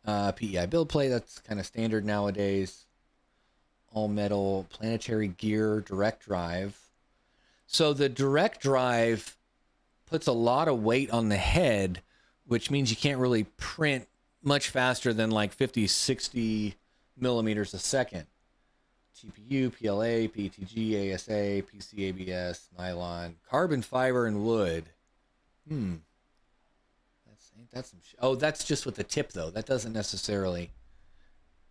PEI build plate, that's kind of standard nowadays. All metal planetary gear direct drive. So the direct drive puts a lot of weight on the head, which means you can't really print much faster than like 50, 60 millimeters a second. GPU, PLA, PTG, ASA, PCABS, nylon, carbon fiber, and wood. That's some oh, that's just with the tip though. That doesn't necessarily.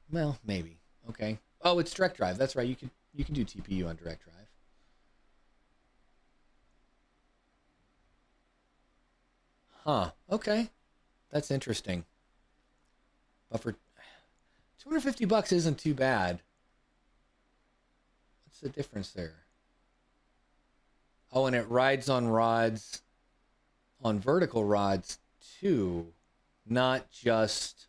Well, maybe. Okay. Oh, it's direct drive. That's right. You can do TPU on direct drive. Huh. Okay. That's interesting. But for $250 isn't too bad. What's the difference there? Oh, and it rides on rods, on vertical rods too, not just.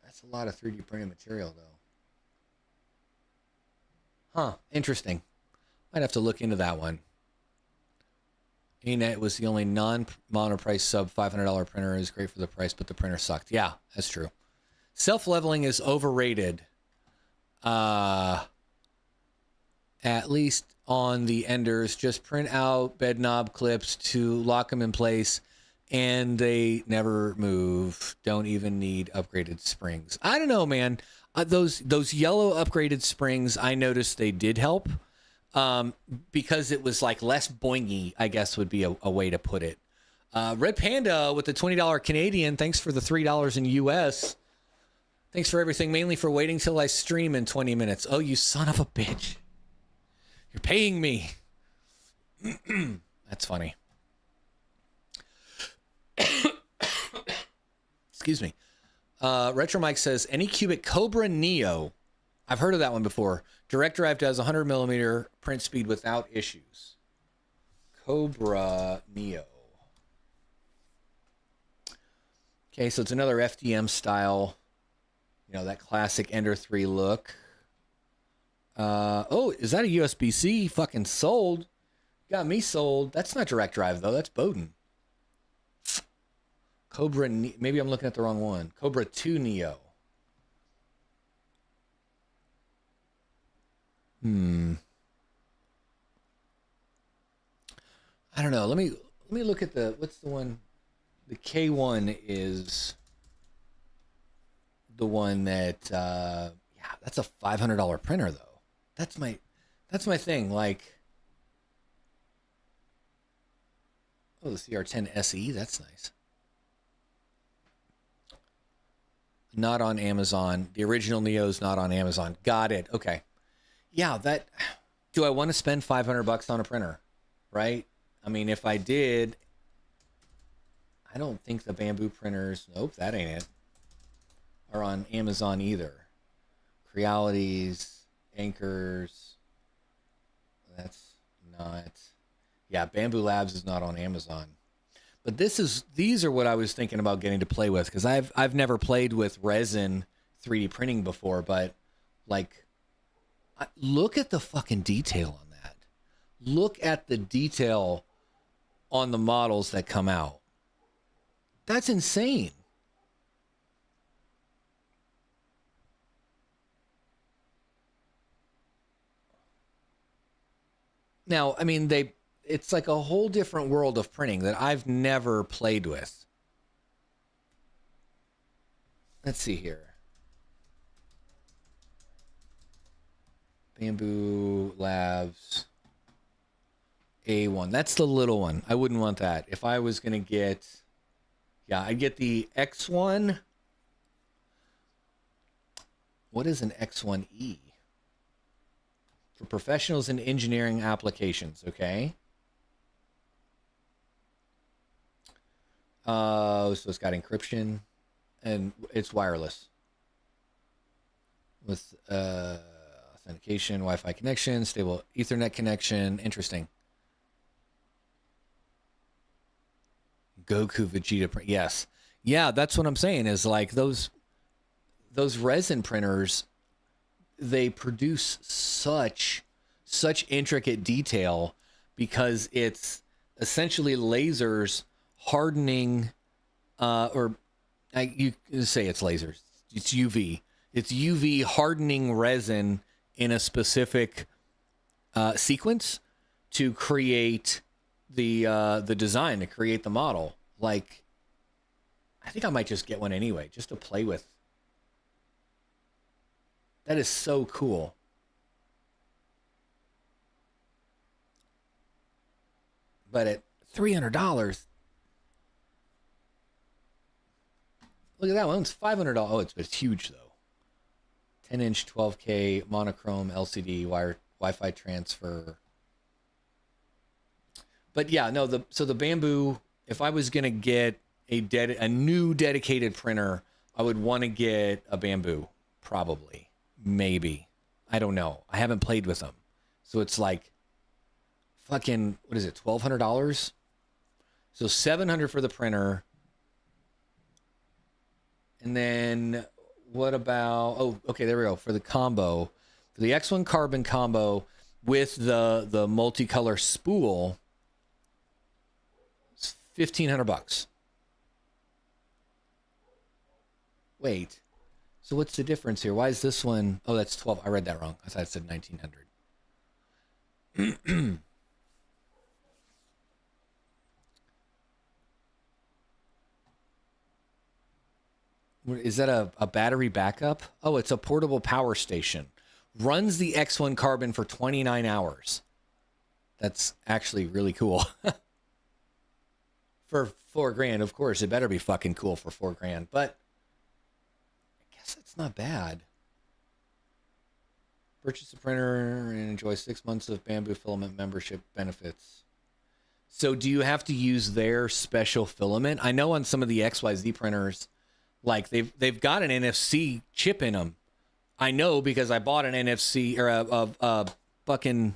That's a lot of 3D printed material though. Huh, interesting. Might have to look into that one. ANET was the only non-monoprice sub $500 printer. It was great for the price, but the printer sucked. Yeah, that's true. Self-leveling is overrated. At least on the Enders, just print out bed knob clips to lock them in place, and they never move. Don't even need upgraded springs. I don't know, man. Those yellow upgraded springs, I noticed they did help. Because it was like less boingy, I guess would be a way to put it. Red Panda with the $20 Canadian. Thanks for the $3 in US. Thanks for everything, mainly for waiting till I stream in 20 minutes. Oh, you son of a bitch. You're paying me. That's funny. Excuse me. Retro Mike says, Anycubic Cobra Neo. I've heard of that one before. Direct drive does 100 millimeter print speed without issues. Cobra Neo. Okay, so it's another FDM style. You know, that classic Ender 3 look. Oh, is that a USB-C? Fucking sold. Got me sold. That's not direct drive, though. That's Bowden. Cobra, maybe I'm looking at the wrong one. Cobra 2 Neo. I don't know. Let me look at what's the one? The K1 is the one that yeah, that's a $500 printer though. That's my thing. Like, oh, the CR10 SE, that's nice. Not on Amazon. The original Neo's not on Amazon. Got it. Okay. Yeah, do I want to spend $500 on a printer? Right? I mean, if I did, I don't think the bamboo printers, nope, that ain't it, are on Amazon either. Crealities, Anchors, that's not, yeah, Bamboo Labs is not on Amazon. But these are what I was thinking about getting to play with, because I've never played with resin 3D printing before, but like, look at the fucking detail on that. Look at the detail on the models that come out. That's insane. Now, I mean, it's like a whole different world of printing that I've never played with. Let's see here. Bamboo Labs A1. That's the little one. I wouldn't want that. If I was going to get... Yeah, I'd get the X1. What is an X1E? For professionals in engineering applications, okay? So it's got encryption, and it's wireless. With authentication, Wi-Fi connection, stable Ethernet connection. Interesting. Goku Vegeta print. Yes. Yeah, that's what I'm saying is like those resin printers, they produce such intricate detail because it's essentially lasers hardening you say it's lasers. It's UV. It's UV hardening resin in a specific sequence to create the design, to create the model. Like, I think I might just get one anyway, just to play with. That is so cool. But at $300, look at that one. It's $500. Oh, it's huge though. 10-inch 12K monochrome LCD Wi-Fi transfer. But yeah, no. So the Bamboo. If I was gonna get a new dedicated printer, I would want to get a Bamboo. Probably, maybe. I don't know. I haven't played with them, so it's like fucking, what is it? $1,200. So $700 for the printer. And then what about, oh, okay, there we go. For the combo, for the X1 carbon combo with the multicolor spool, it's $1,500. Wait, so what's the difference here? Why is this one? Oh, that's 12. I read that wrong. I thought it said 1,900. Is that a battery backup? Oh, it's a portable power station. Runs the X1 Carbon for 29 hours. That's actually really cool. For $4,000, of course, it better be fucking cool for $4,000. But I guess that's not bad. Purchase a printer and enjoy 6 months of Bamboo Filament membership benefits. So do you have to use their special filament? I know on some of the XYZ printers, like they've got an NFC chip in them. I know because I bought an NFC or a fucking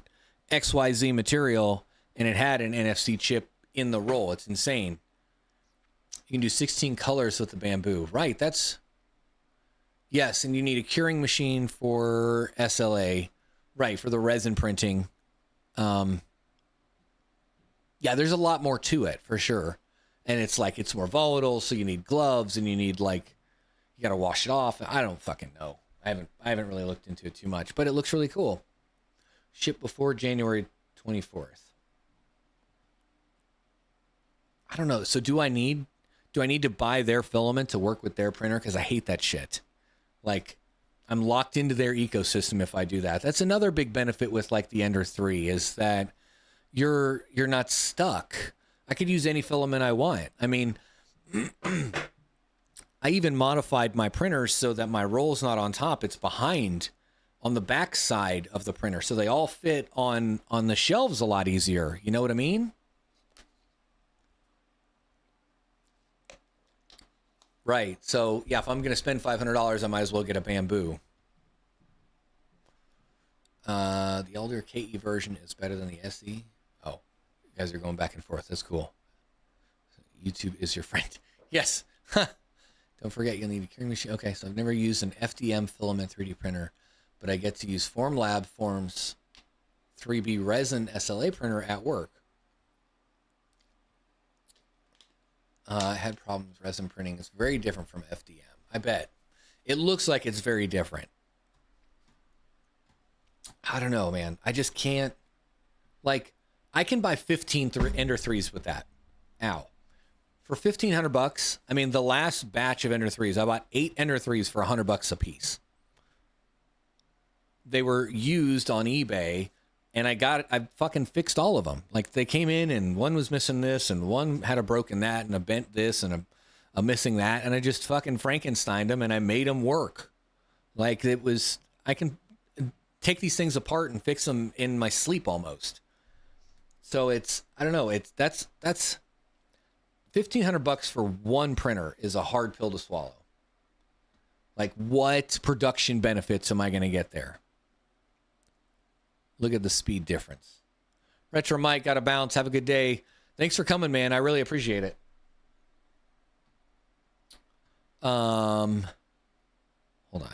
XYZ material and it had an NFC chip in the roll. It's insane. You can do 16 colors with the Bamboo. Right, that's... Yes, and you need a curing machine for SLA. Right, for the resin printing. Yeah, there's a lot more to it, for sure. And it's like, it's more volatile, so you need gloves, and you need, like, you gotta wash it off. I don't fucking know. I haven't really looked into it too much, but it looks really cool. Shipped before January 24th. I don't know. So do I need to buy their filament to work with their printer? Because I hate that shit. Like, I'm locked into their ecosystem if I do that. That's another big benefit with like the Ender 3 is that you're not stuck. I could use any filament I want. I mean, I even modified my printer so that my roll's not on top. It's behind on the back side of the printer. So they all fit on the shelves a lot easier. You know what I mean? Right. So, yeah, if I'm going to spend $500, I might as well get a Bamboo. The older KE version is better than the SE. Oh, you guys are going back and forth. That's cool. YouTube is your friend. Yes. Don't forget you'll need a curing machine. Okay, so I've never used an FDM filament 3D printer, but I get to use Formlab Form's 3B resin SLA printer at work. I had problems with resin printing. It's very different from FDM. I bet. It looks like it's very different. I don't know, man. I just can't. Like, I can buy 15 Ender 3s with that. Ow. For $1,500, I mean, the last batch of Ender 3s, I bought 8 Ender 3s for $100 a piece. They were used on eBay, and I fucking fixed all of them. Like, they came in, and one was missing this, and one had a broken that, and a bent this, and a missing that, and I just fucking Frankensteined them, and I made them work. Like, it was, I can take these things apart and fix them in my sleep almost. So it's, I don't know, that's $1,500 for one printer is a hard pill to swallow. Like, what production benefits am I going to get there? Look at the speed difference. Retro Mike, got to bounce. Have a good day. Thanks for coming, man. I really appreciate it. Hold on.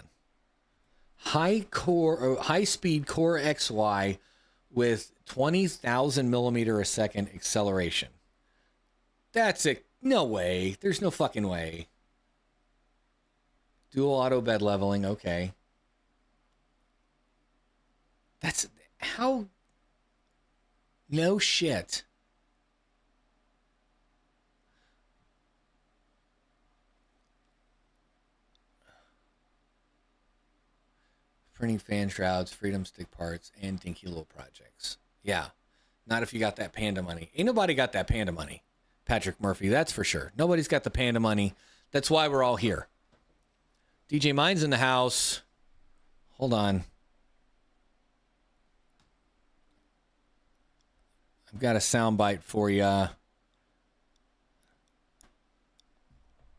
High speed Core XY with 20,000 millimeter a second acceleration. That's it. No way. There's no fucking way. Dual auto bed leveling. Okay. That's how. No shit. Printing fan shrouds, freedom stick parts, and dinky little projects. Yeah. Not if you got that panda money. Ain't nobody got that panda money. Patrick Murphy, that's for sure. Nobody's got the panda money. That's why we're all here. DJ Mine's in the house. Hold on. I've got a soundbite for you.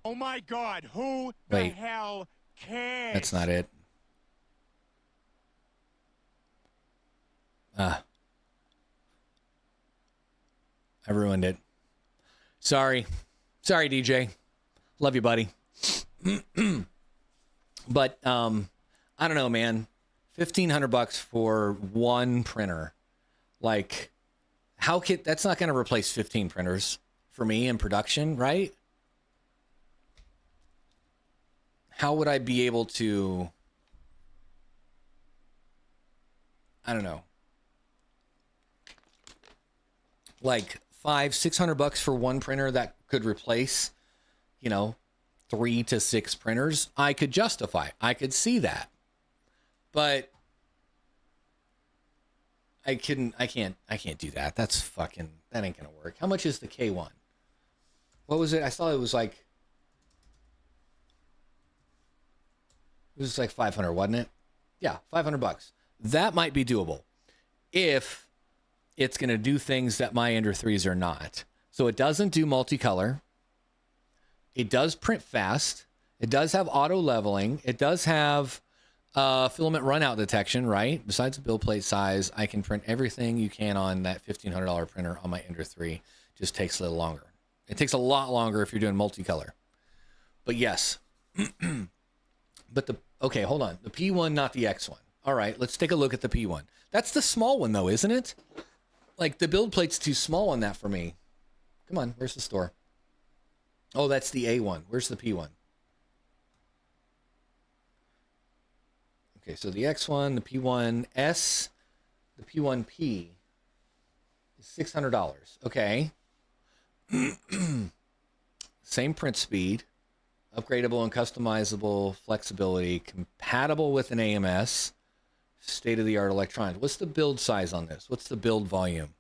Oh my God, who the hell cares? That's not it. I ruined it. Sorry, DJ. Love you, buddy. But I don't know, man. $1,500 for one printer. Like, how could that's not going to replace 15 printers for me in production, right? How would I be able to? I don't know. Like $500-600 for one printer that could replace, 3 to 6 printers. I could justify. I could see that, but I can't do that. That ain't gonna work. How much is the K1? What was it? I saw it was like 500, wasn't it? Yeah, $500. That might be doable if it's going to do things that my Ender 3s are not. So it doesn't do multicolor. It does print fast. It does have auto leveling. It does have filament runout detection, right? Besides the build plate size, I can print everything you can on that $1,500 printer on my Ender 3. Just takes a little longer. It takes a lot longer if you're doing multicolor. But yes. But okay, hold on. The P1, not the X1. All right, let's take a look at the P1. That's the small one, though, isn't it? Like, the build plate's too small on that for me. Come on, where's the store? Oh, that's the A1. Where's the P1? Okay, so the X1, the P1S, the P1P is $600. Okay. Same print speed. Upgradable and customizable flexibility. Compatible with an AMS. State-of-the-art electronics. What's the build size on this? What's the build volume?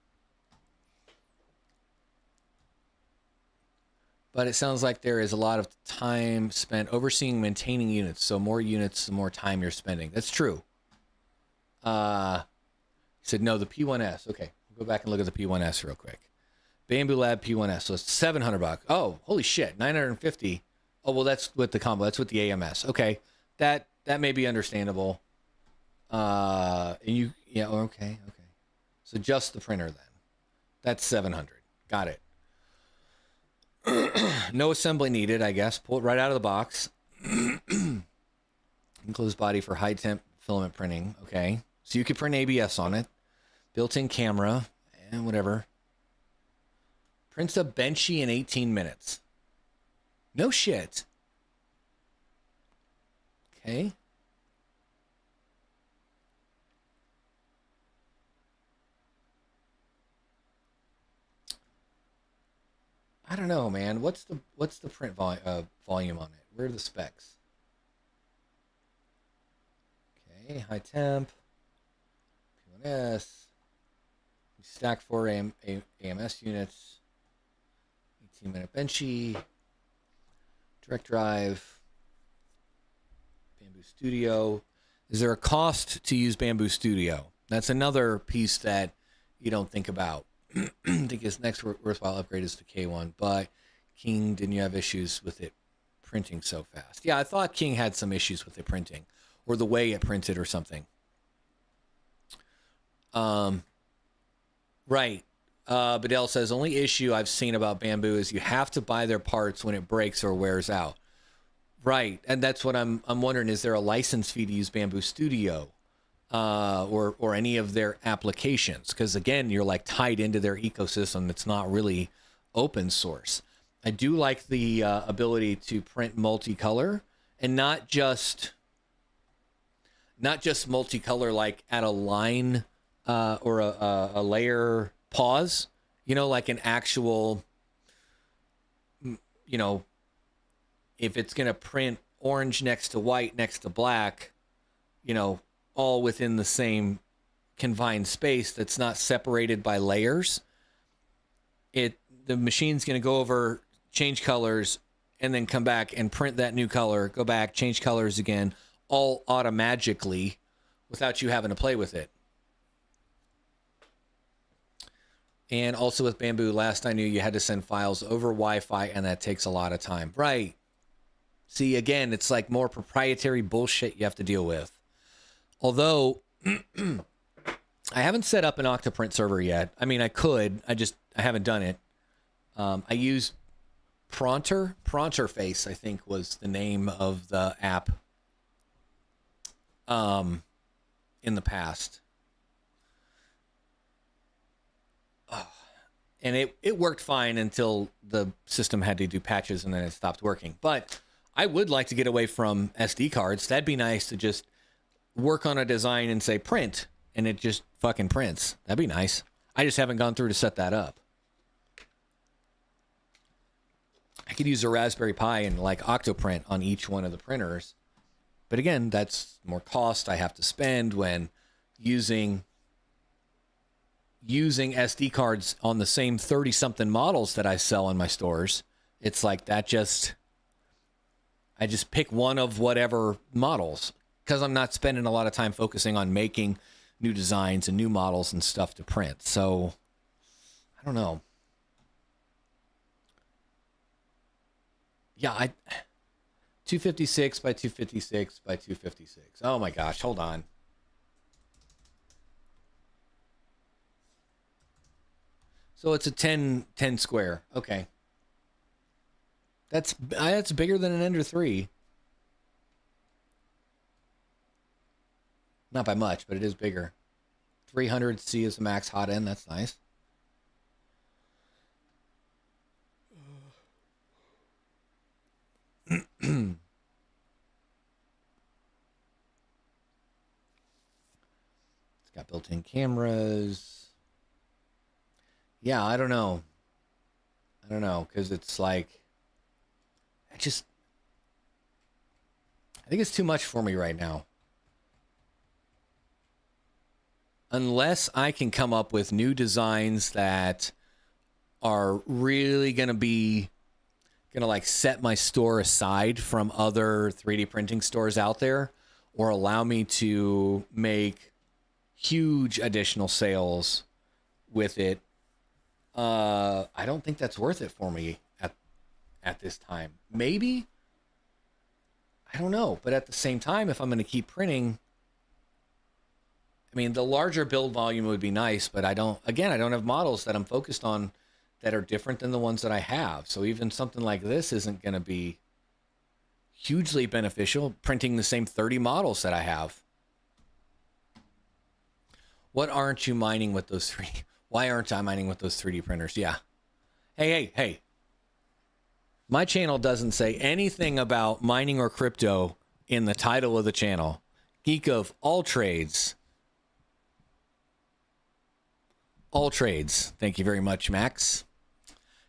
But it sounds like there is a lot of time spent overseeing maintaining units. So more units, the more time you're spending. That's true. He said, no, the P1S. Okay, go back and look at the P1S real quick. Bamboo Lab P1S. So it's $700. Oh, holy shit, $950. Oh, well, that's with the combo. That's with the AMS. Okay, that may be understandable. Okay. So just the printer then. That's $700. Got it. No assembly needed, I guess. Pull it right out of the box. Enclosed body for high temp filament printing. Okay. So you could print ABS on it. Built-in camera and whatever. Prints a Benchy in 18 minutes. No shit. Okay. I don't know, man. What's the print volume on it? Where are the specs? Okay, high temp, P1S, stack 4 AMS units, 18-minute benchy, direct drive, Bamboo Studio. Is there a cost to use Bamboo Studio? That's another piece that you don't think about. I think his next worthwhile upgrade is the K1, but King, didn't you have issues with it printing so fast? Yeah, I thought King had some issues with it printing, or the way it printed or something. Right. Badell says, only issue I've seen about Bamboo is you have to buy their parts when it breaks or wears out. Right, and that's what I'm wondering, is there a license fee to use Bamboo Studio? Or any of their applications, because again, you're like tied into their ecosystem. It's not really open source. I do like the ability to print multicolor, and not just multicolor like at a line or a layer pause. You know, like an actual, you know, if it's gonna print orange next to white next to black, you know, all within the same confined space that's not separated by layers. The machine's going to go over, change colors, and then come back and print that new color, go back, change colors again, all automatically without you having to play with it. And also with Bamboo, last I knew you had to send files over Wi-Fi, and that takes a lot of time. Right. See, again, it's like more proprietary bullshit you have to deal with. Although, I haven't set up an Octoprint server yet. I mean, I could. I haven't done it. I use Pronterface, I think was the name of the app in the past. And it worked fine until the system had to do patches, and then it stopped working. But I would like to get away from SD cards. That'd be nice to just work on a design and say print, and it just fucking prints. That'd be nice. I just haven't gone through to set that up. I could use a Raspberry Pi and like Octoprint on each one of the printers. But again, that's more cost I have to spend when using SD cards on the same 30-something models that I sell in my stores. It's like that I just pick one of whatever models, because I'm not spending a lot of time focusing on making new designs and new models and stuff to print. So, I don't know. Yeah, 256 by 256 by 256. Oh my gosh, hold on. So it's a 10 square. Okay. That's bigger than an Ender 3. Not by much, but it is bigger. 300C is the max hot end. That's nice. It's got built-in cameras. Yeah, I don't know. Because it's like, I think it's too much for me right now. Unless I can come up with new designs that are really going to like set my store aside from other 3D printing stores out there, or allow me to make huge additional sales with it. I don't think that's worth it for me at this time. Maybe, I don't know. But at the same time, if I'm going to keep printing, I mean, the larger build volume would be nice, but I don't have models that I'm focused on that are different than the ones that I have. So even something like this isn't going to be hugely beneficial, printing the same 30 models that I have. What aren't you mining with those three? Why aren't I mining with those 3D printers? Yeah. Hey. My channel doesn't say anything about mining or crypto in the title of the channel. Geek of all trades. All trades. Thank you very much, Max.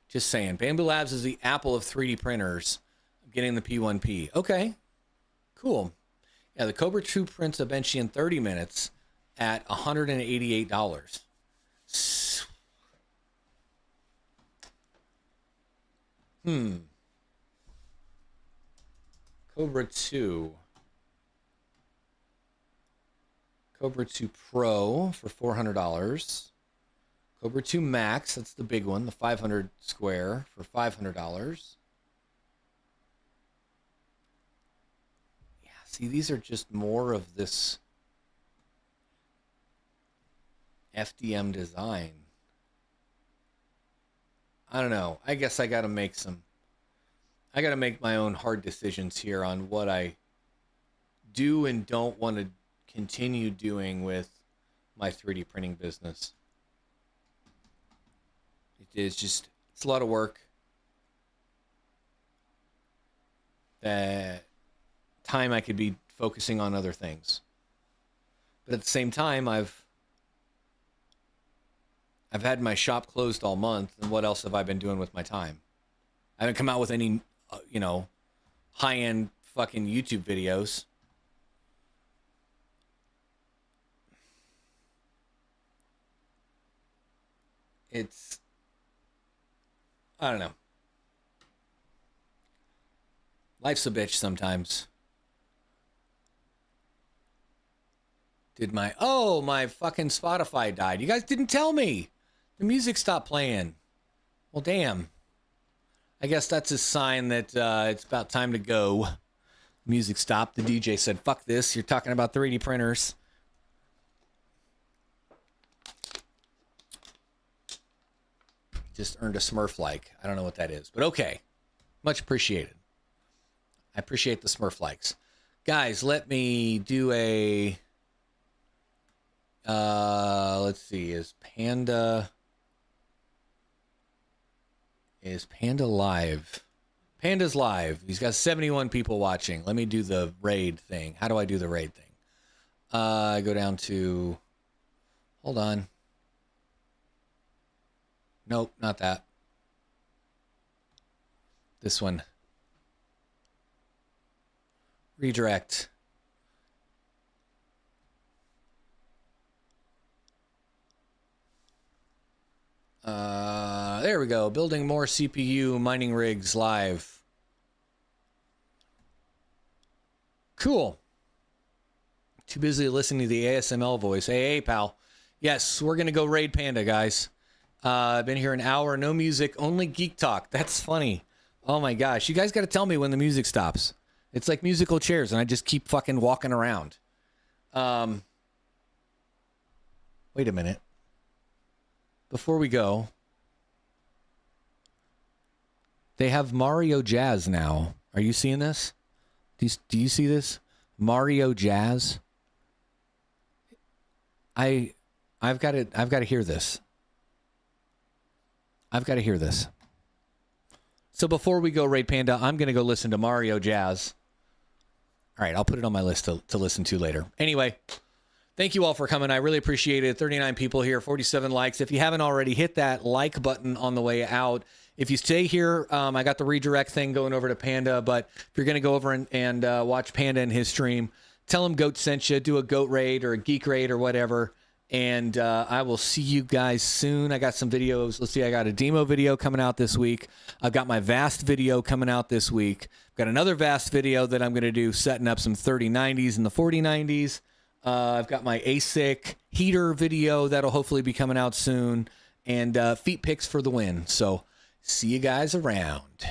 Just saying. Bamboo Labs is the Apple of 3D printers. I'm getting the P1P. Okay. Cool. Yeah, the Cobra 2 prints a Benchy in 30 minutes at $188. Cobra 2. Cobra 2 Pro for $400. Cobra 2 Max, that's the big one, the 500 square for $500. Yeah, see, these are just more of this FDM design. I don't know. I guess I got to make my own hard decisions here on what I do and don't want to continue doing with my 3D printing business. It's a lot of work. Time I could be focusing on other things. But at the same time, I've had my shop closed all month, and what else have I been doing with my time? I haven't come out with any, high-end fucking YouTube videos. I don't know. Life's a bitch sometimes. My fucking Spotify died. You guys didn't tell me. The music stopped playing. Well, damn. I guess that's a sign that it's about time to go. Music stopped. The DJ said, fuck this. You're talking about 3D printers. Just earned a Smurf like. I don't know what that is, but okay. Much appreciated. I appreciate the Smurf likes. Guys, let me do a... let's see. Is Panda live? Panda's live. He's got 71 people watching. Let me do the raid thing. How do I do the raid thing? I go down to... Hold on. Nope, not that. This one. Redirect. There we go. Building more CPU mining rigs live. Cool. Too busy listening to the ASML voice. Hey, pal. Yes, we're going to go raid Panda, guys. I've been here an hour. No music, only geek talk. That's funny. Oh, my gosh. You guys got to tell me when the music stops. It's like musical chairs, and I just keep fucking walking around. Wait a minute. Before we go, they have Mario Jazz now. Are you seeing this? Do you see this? Mario Jazz. I've got to hear this. I've got to hear this. So before we go raid Panda, I'm going to go listen to Mario Jazz. All right, I'll put it on my list to listen to later. Anyway, thank you all for coming. I really appreciate it. 39 people here, 47 likes. If you haven't already, hit that like button on the way out. If you stay here, I got the redirect thing going over to Panda, but if you're going to go over and watch Panda in his stream, tell him Goat sent you, do a Goat raid or a Geek raid or whatever, and I will see you guys soon. I got some videos. Let's see, I got a demo video coming out this week. I've got my Vast video coming out this week. I've got another Vast video that I'm going to do setting up some 3090s and the 4090s. I've got my ASIC heater video that'll hopefully be coming out soon, and feet picks for the win. So see you guys around.